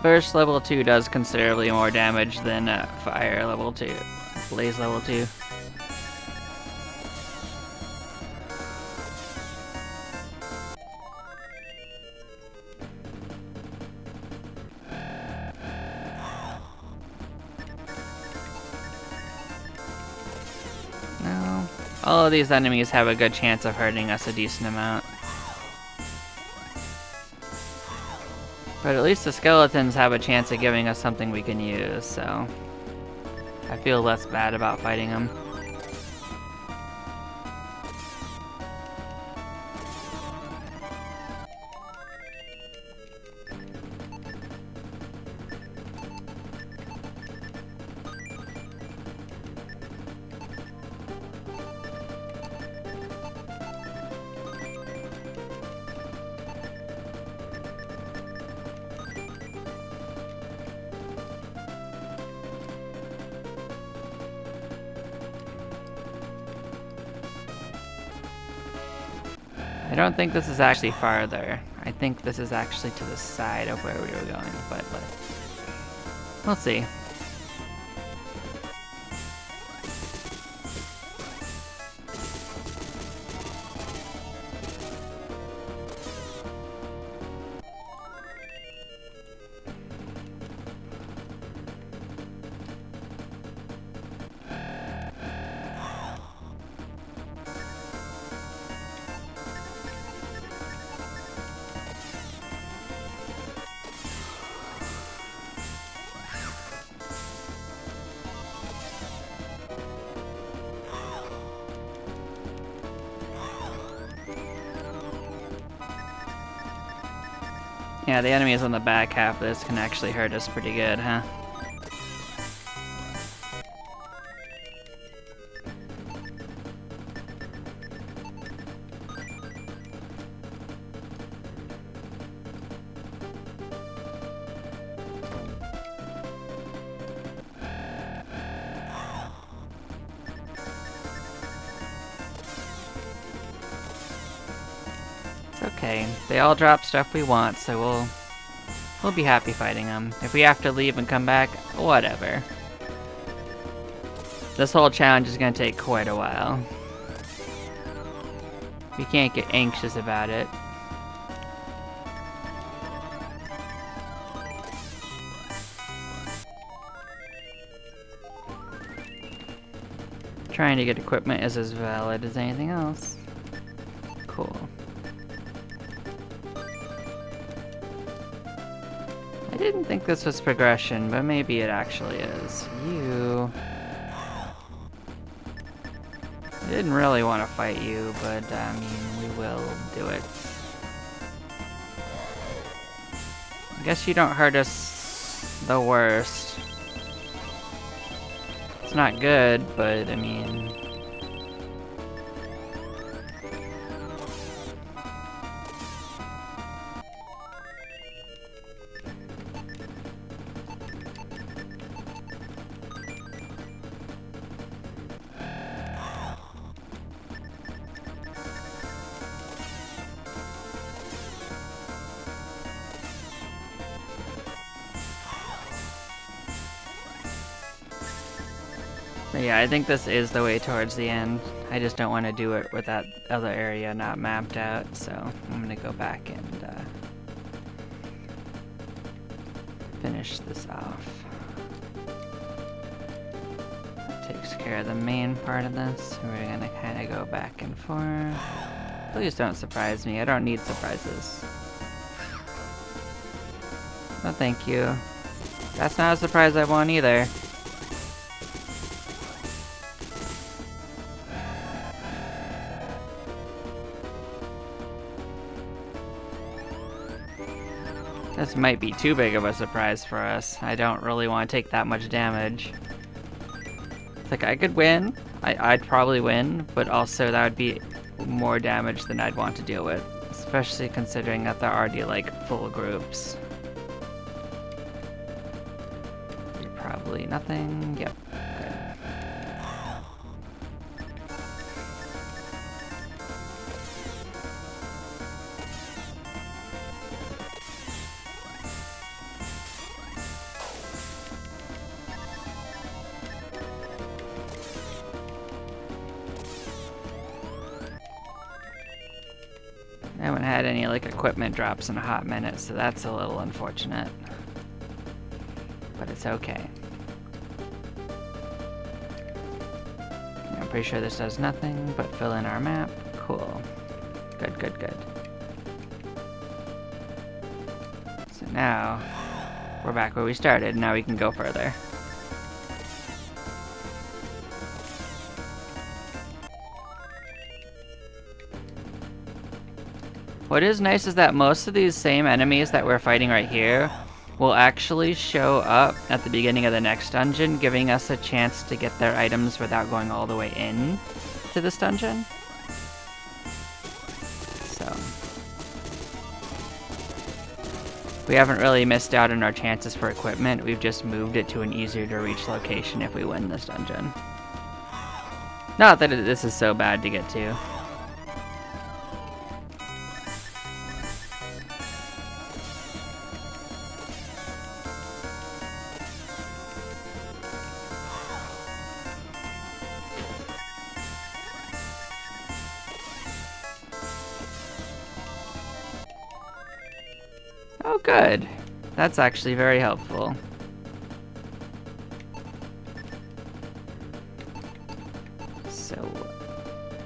Burst level 2 does considerably more damage than Fire level 2. Blaze level 2. No. All of these enemies have a good chance of hurting us a decent amount. But at least the skeletons have a chance of giving us something we can use, so I feel less bad about fighting them. I don't think this is actually farther. I think this is actually to the side of where we were going, but we'll see. Yeah, the enemies on the back half of this can actually hurt us pretty good, huh? Okay, they all drop stuff we want, so we'll be happy fighting them. If we have to leave and come back, whatever. This whole challenge is gonna take quite a while. We can't get anxious about it. Trying to get equipment is as valid as anything else. Cool. I didn't think this was progression, but maybe it actually is. You... I didn't really want to fight you, but I mean, we will do it. I guess you don't hurt us the worst. It's not good, but I mean... But yeah, I think this is the way towards the end. I just don't want to do it with that other area not mapped out, so I'm gonna go back and finish this off. That takes care of the main part of this. We're gonna kind of go back and forth. Please don't surprise me. I don't need surprises. No, thank you. That's not a surprise I want either. This might be too big of a surprise for us. I don't really want to take that much damage. It's like I could win. I'd probably win, but also that would be more damage than I'd want to deal with. Especially considering that they're already like full groups. You're probably nothing. Yep. Good. I haven't had any like equipment drops in a hot minute, so that's a little unfortunate. But it's okay. I'm pretty sure this does nothing but fill in our map. Cool. Good, good, good. So now we're back where we started. Now we can go further. What is nice is that most of these same enemies that we're fighting right here will actually show up at the beginning of the next dungeon, giving us a chance to get their items without going all the way in to this dungeon. So we haven't really missed out on our chances for equipment. We've just moved it to an easier to reach location if we win this dungeon. Not that this is so bad to get to. Oh, good. That's actually very helpful. So,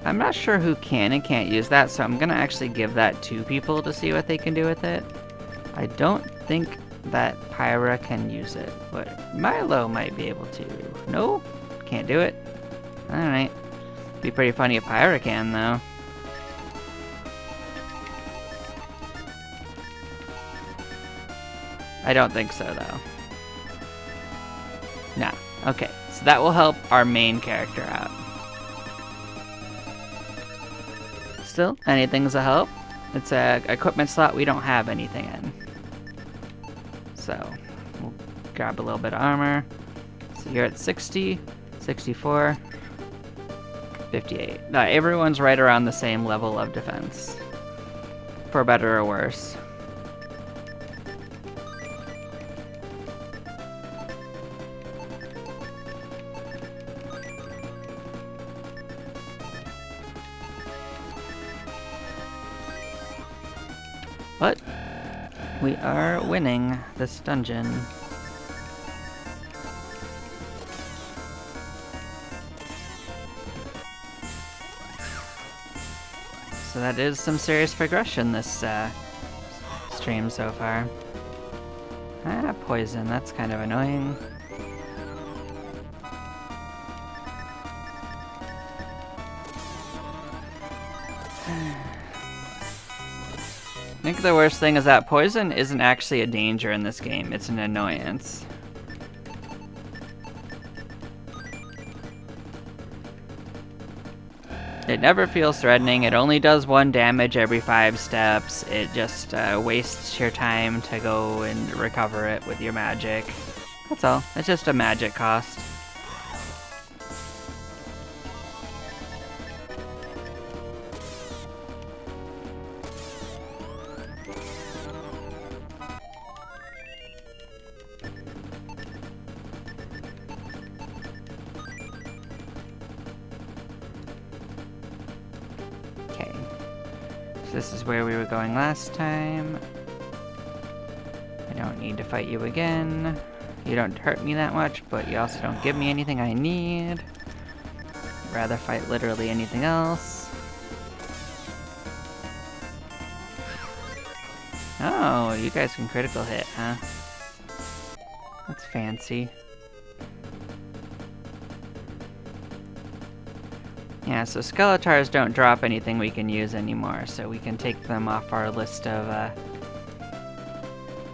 I'm not sure who can and can't use that, so I'm gonna actually give that to people to see what they can do with it. I don't think that Pyra can use it, but Milo might be able to. No? Can't do it? Alright. Be pretty funny if Pyra can, though. I don't think so, though. Nah. Okay, so that will help our main character out. Still, anything's a help. It's a equipment slot we don't have anything in. So, we'll grab a little bit of armor. So you're at 60, 64, 58. Everyone's right around the same level of defense. For better or worse. But we are winning this dungeon. So that is some serious progression this stream so far. Ah, poison, that's kind of annoying. I think the worst thing is that poison isn't actually a danger in this game, it's an annoyance. It never feels threatening, it only does 1 damage every 5 steps, it just wastes your time to go and recover it with your magic. That's all, it's just a magic cost. This is where we were going last time. I don't need to fight you again. You don't hurt me that much, but you also don't give me anything I need. I'd rather fight literally anything else. Oh, you guys can critical hit, huh? That's fancy. Yeah, so Skeletars don't drop anything we can use anymore, so we can take them off our list of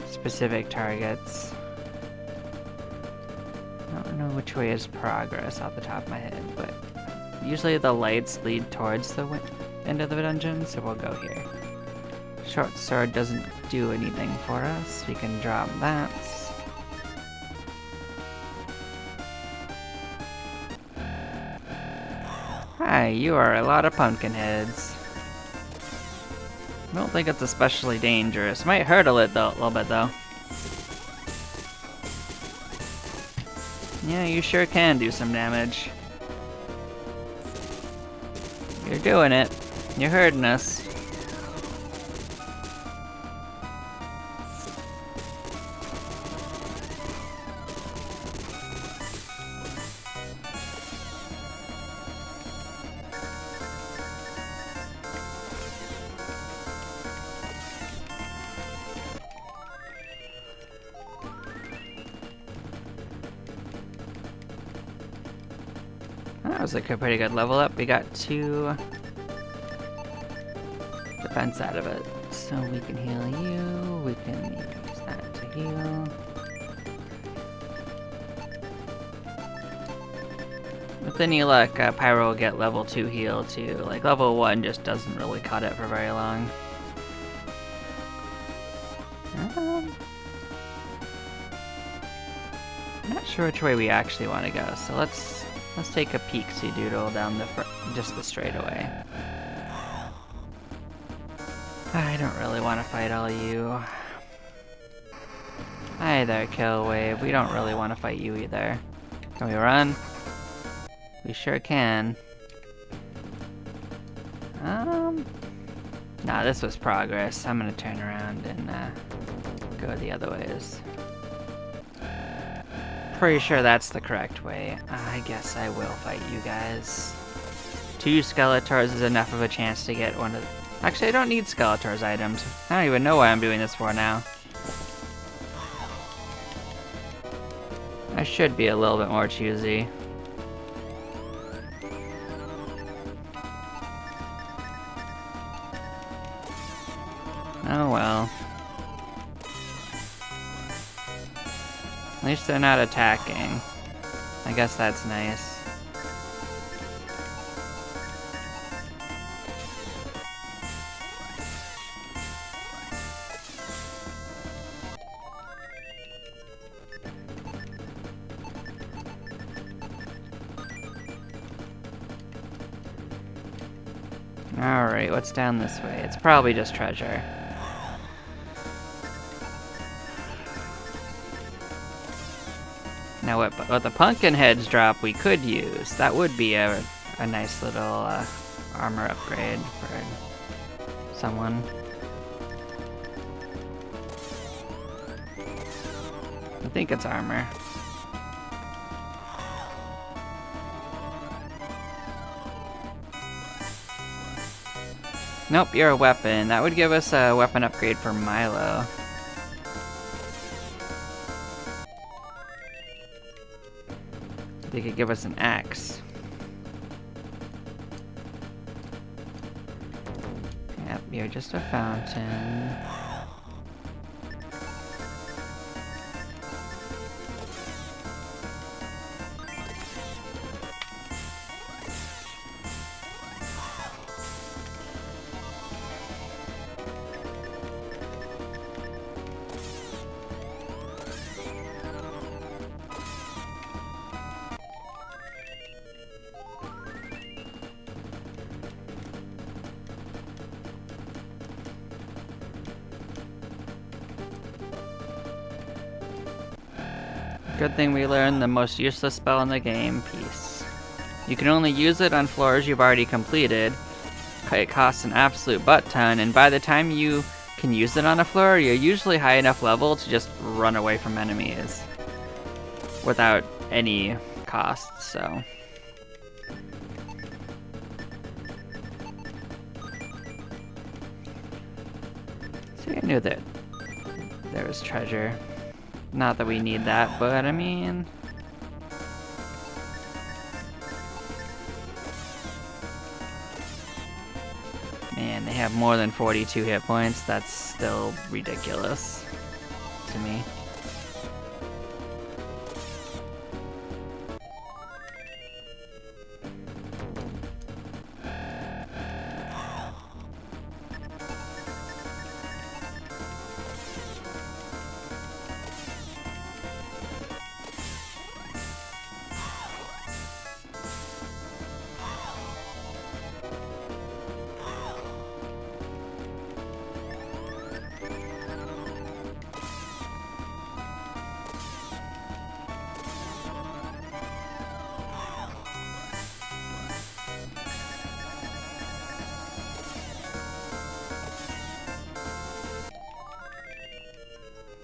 specific targets. I don't know which way is progress off the top of my head, but usually the lights lead towards the end of the dungeon, so we'll go here. Short sword doesn't do anything for us, we can drop that. Hi, you are a lot of pumpkin heads. I don't think it's especially dangerous. Might hurt a little bit though. Yeah, you sure can do some damage. You're doing it. You're hurting us. That was like a pretty good level up. We got 2 defense out of it. So we can heal you, we can use that to heal. With any luck, Pyro will get level 2 heal too. Like level 1 just doesn't really cut it for very long. I'm not sure which way we actually want to go, so let's take a peek-see doodle down just the straightaway. I don't really want to fight all you. Hi there, Killwave. We don't really want to fight you either. Can we run? We sure can. Nah, this was progress. I'm gonna turn around and go the other ways. Pretty sure that's the correct way. I guess I will fight you guys. 2 Skeletars is enough of a chance to get one of the... Actually, I don't need Skeletor's items. I don't even know why I'm doing this for now. I should be a little bit more choosy. Oh well. At least they're not attacking. I guess that's nice. Alright, what's down this way? It's probably just treasure. Now what the pumpkin heads drop we could use. That would be a nice little armor upgrade for someone. I think it's armor. Nope, you're a weapon. That would give us a weapon upgrade for Milo. They could give us an axe. Yep, you're just a fountain. Good thing we learned the most useless spell in the game, Peace. You can only use it on floors you've already completed. It costs an absolute butt ton, and by the time you can use it on a floor, you're usually high enough level to just run away from enemies without any cost, so. See, I knew that there was treasure. Not that we need that, but I mean... Man, they have more than 42 hit points. That's still ridiculous to me.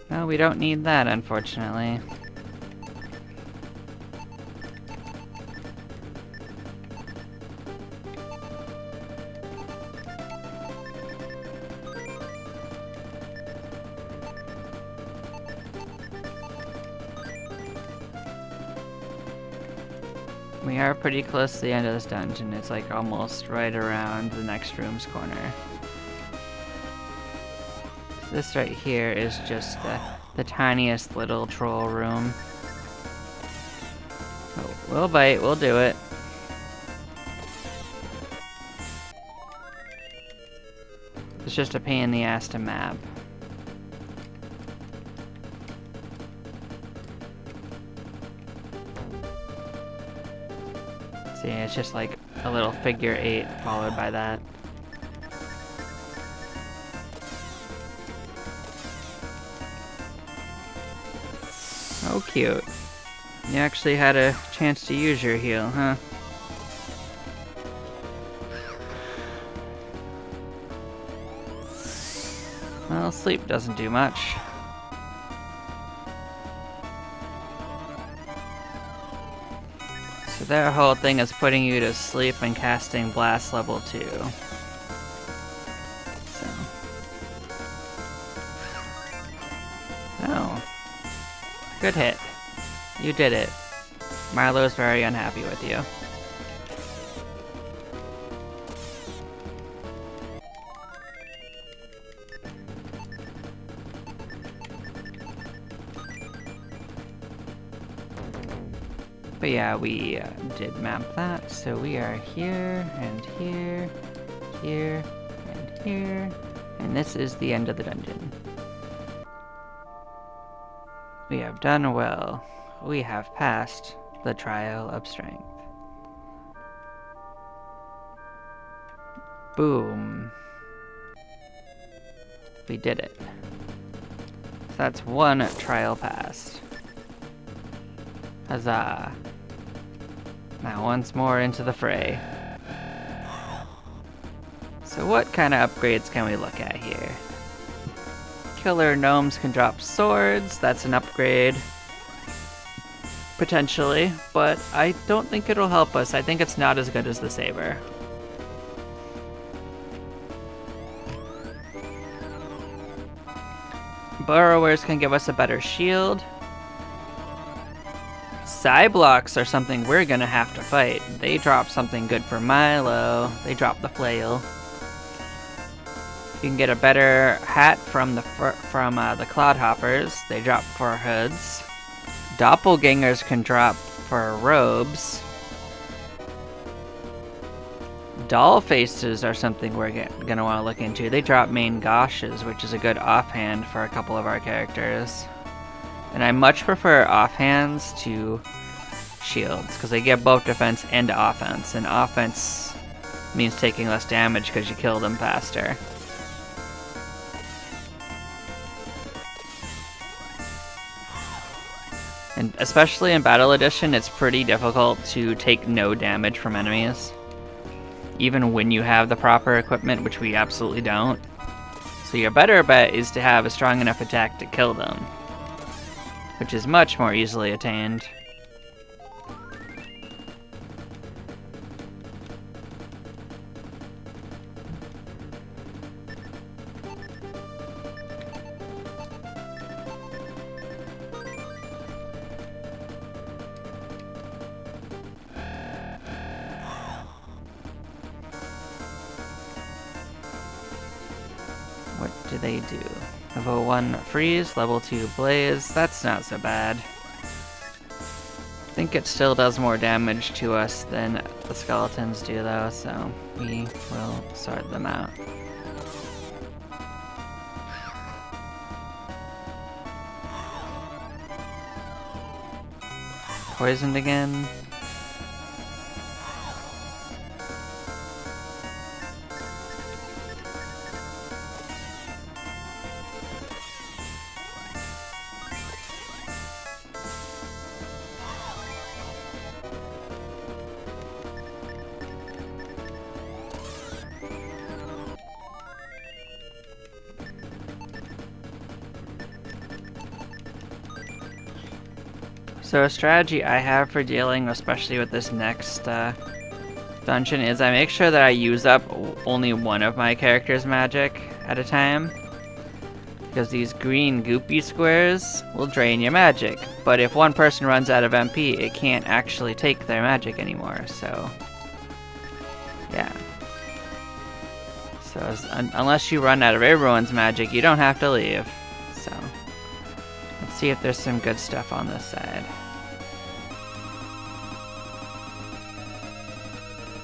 No, we don't need that, unfortunately. We are pretty close to the end of this dungeon. It's like almost right around the next room's corner. This right here is just the tiniest little troll room. Oh, we'll bite, we'll do it. It's just a pain in the ass to map. See, it's just like a little figure 8 followed by that. Oh, cute. You actually had a chance to use your heal, huh? Well, sleep doesn't do much. So their whole thing is putting you to sleep and casting Blast level 2. So. Oh. Good hit. You did it. Milo's very unhappy with you. But yeah, we did map that, so we are here, and here, here, and here, and this is the end of the dungeon. We have done well. We have passed the trial of strength. Boom. We did it. So that's one trial passed. Huzzah. Now once more into the fray. So what kind of upgrades can we look at here? Killer gnomes can drop swords, that's an upgrade. Potentially, but I don't think it'll help us. I think it's not as good as the saber. Burrowers can give us a better shield. Cyblocks are something we're gonna have to fight. They drop something good for Milo. They drop the flail. You can get a better hat from the Clodhoppers. They drop for hoods. Doppelgangers can drop for robes. Doll faces are something we're gonna want to look into. They drop main goshes, which is a good offhand for a couple of our characters. And I much prefer offhands to shields, because they get both defense and offense. And offense means taking less damage because you kill them faster. And especially in Battle Edition, it's pretty difficult to take no damage from enemies. Even when you have the proper equipment, which we absolutely don't. So your better bet is to have a strong enough attack to kill them, which is much more easily attained. What do they do? Level 1 freeze, level 2 blaze. That's not so bad. I think it still does more damage to us than the skeletons do though, so we will sort them out. Poisoned again. So a strategy I have for dealing, especially with this next dungeon, is I make sure that I use up only one of my character's magic at a time. Because these green goopy squares will drain your magic. But if one person runs out of MP, it can't actually take their magic anymore, so... yeah. So unless you run out of everyone's magic, you don't have to leave. So... let's see if there's some good stuff on this side.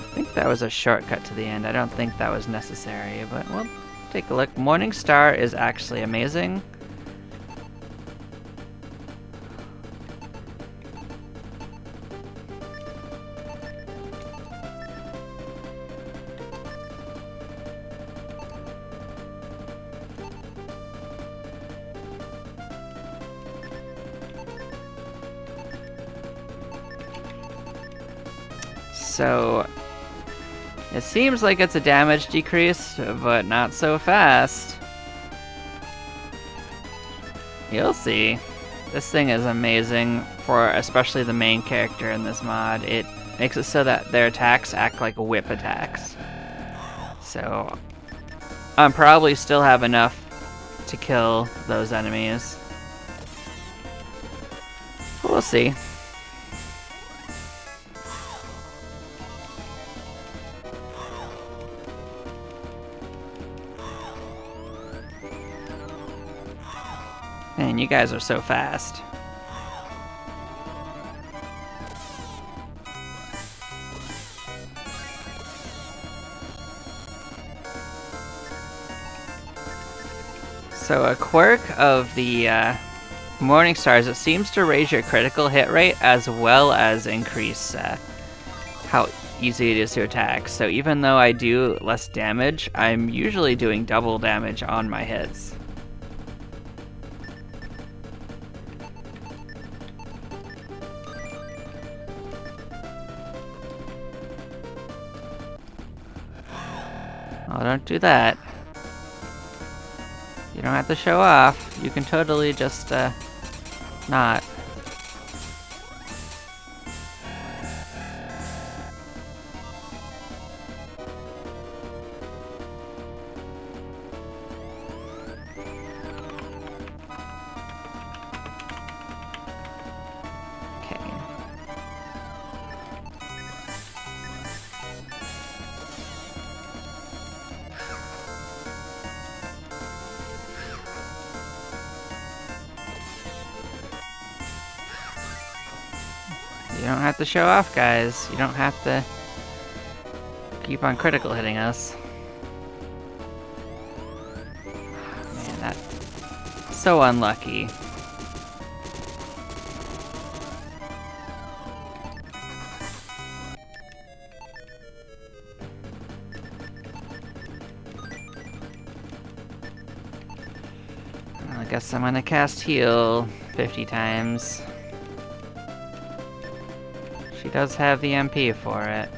I think that was a shortcut to the end. I don't think that was necessary, but we'll take a look. Morning Star is actually amazing. So, it seems like it's a damage decrease, but not so fast. You'll see. This thing is amazing for especially the main character in this mod. It makes it so that their attacks act like whip attacks. So, I probably still have enough to kill those enemies. We'll see. Man, you guys are so fast. So a quirk of the Morning Stars, it seems to raise your critical hit rate as well as increase how easy it is to attack. So even though I do less damage, I'm usually doing double damage on my hits. Oh, don't do that. You don't have to show off. You can totally just, not. You don't have to show off, guys. You don't have to keep on critical hitting us. Man, that's so unlucky. Well, I guess I'm gonna cast heal 50 times. She does have the MP for it.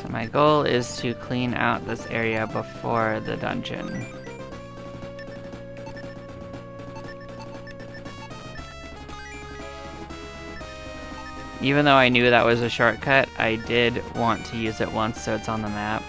So my goal is to clean out this area before the dungeon. Even though I knew that was a shortcut, I did want to use it once so it's on the map.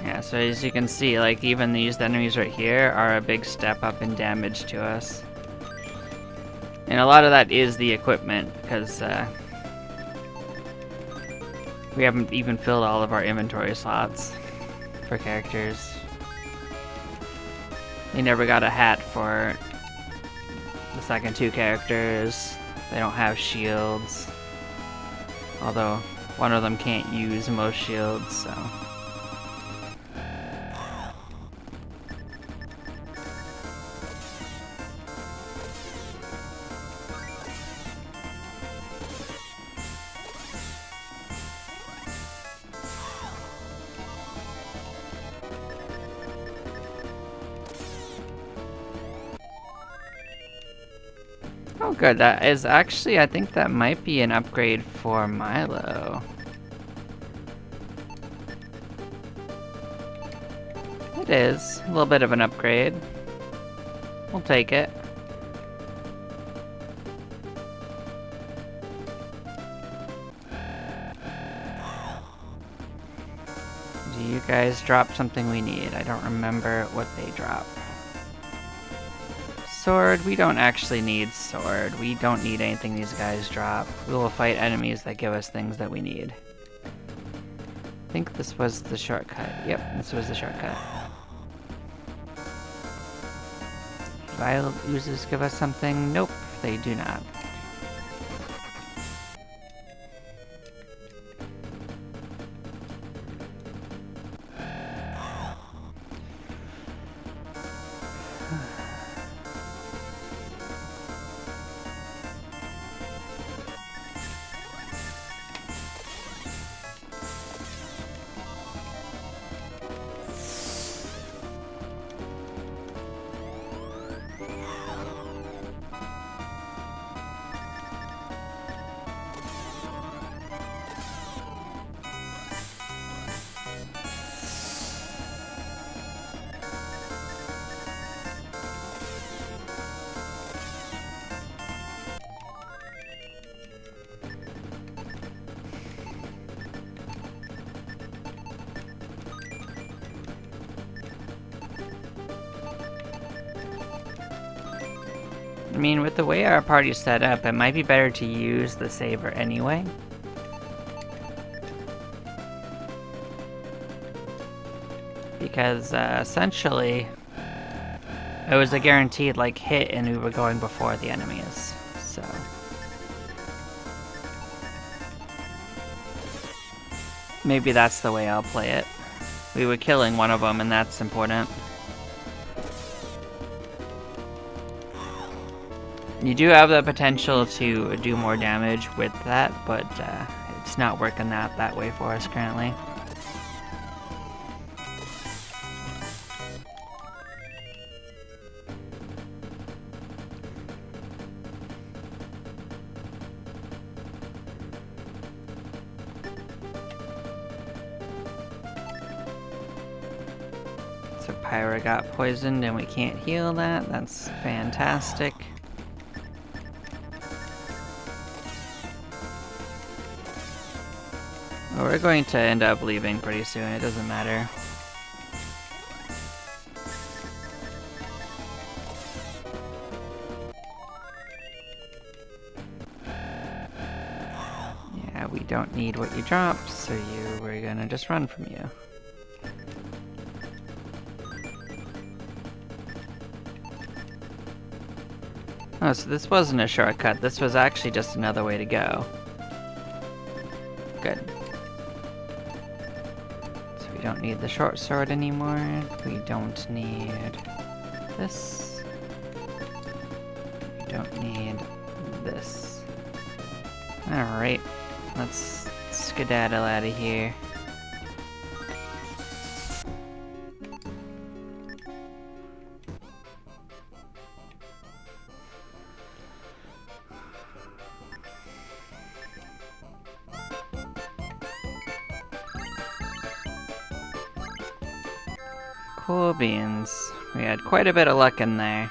Yeah, so as you can see, like, even these enemies right here are a big step up in damage to us. And a lot of that is the equipment, because we haven't even filled all of our inventory slots for characters. We never got a hat for the second two characters. They don't have shields. Although, one of them can't use most shields, so... Oh good, that is actually, I think that might be an upgrade for Milo. It is, a little bit of an upgrade. We'll take it. Do you guys drop something we need? I don't remember what they drop. Sword, we don't actually need sword. We don't need anything these guys drop. We will fight enemies that give us things that we need. I think this was the shortcut. Yep, this was the shortcut. Vile oozes give us something? Nope, they do not. I mean, with the way our party's set up, it might be better to use the saber anyway. Because, essentially, it was a guaranteed, like, hit and we were going before the enemies, so... Maybe that's the way I'll play it. We were killing one of them, and that's important. You do have the potential to do more damage with that, but it's not working that way for us currently. So Pyra got poisoned and we can't heal that. That's fantastic. Well, we're going to end up leaving pretty soon, it doesn't matter. Yeah, we don't need what you dropped, so we're gonna just run from you. Oh, so this wasn't a shortcut, this was actually just another way to go. Good. We don't need the short sword anymore. We don't need this. We don't need this. Alright, let's skedaddle out of here. Cool beans. We had quite a bit of luck in there.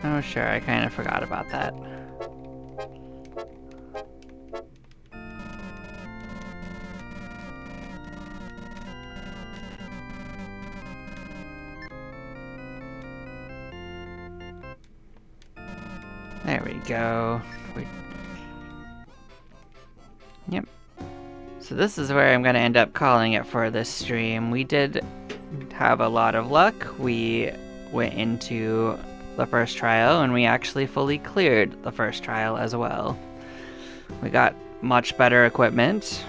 Oh sure, I kind of forgot about that. There we go. Yep. So this is where I'm going to end up calling it for this stream. We did have a lot of luck. We went into the first trial and we actually fully cleared the first trial as well. We got much better equipment.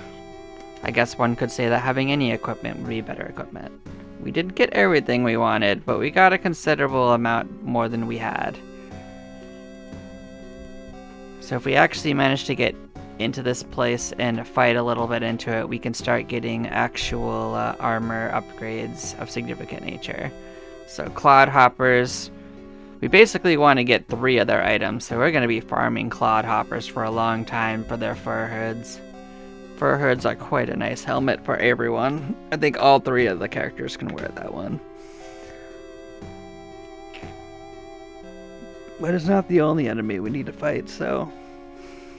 I guess one could say that having any equipment would be better equipment. We didn't get everything we wanted, but we got a considerable amount more than we had. So if we actually manage to get into this place and fight a little bit into it, we can start getting actual armor upgrades of significant nature. So clodhoppers, we basically want to get 3 of their items, so we're going to be farming clodhoppers for a long time for their fur hoods. Fur hoods are quite a nice helmet for everyone. I think all 3 of the characters can wear that one. But it's not the only enemy we need to fight, so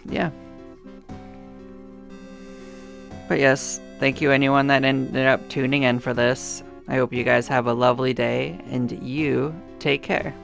yeah. But yes, thank you anyone that ended up tuning in for this. I hope you guys have a lovely day, and you take care.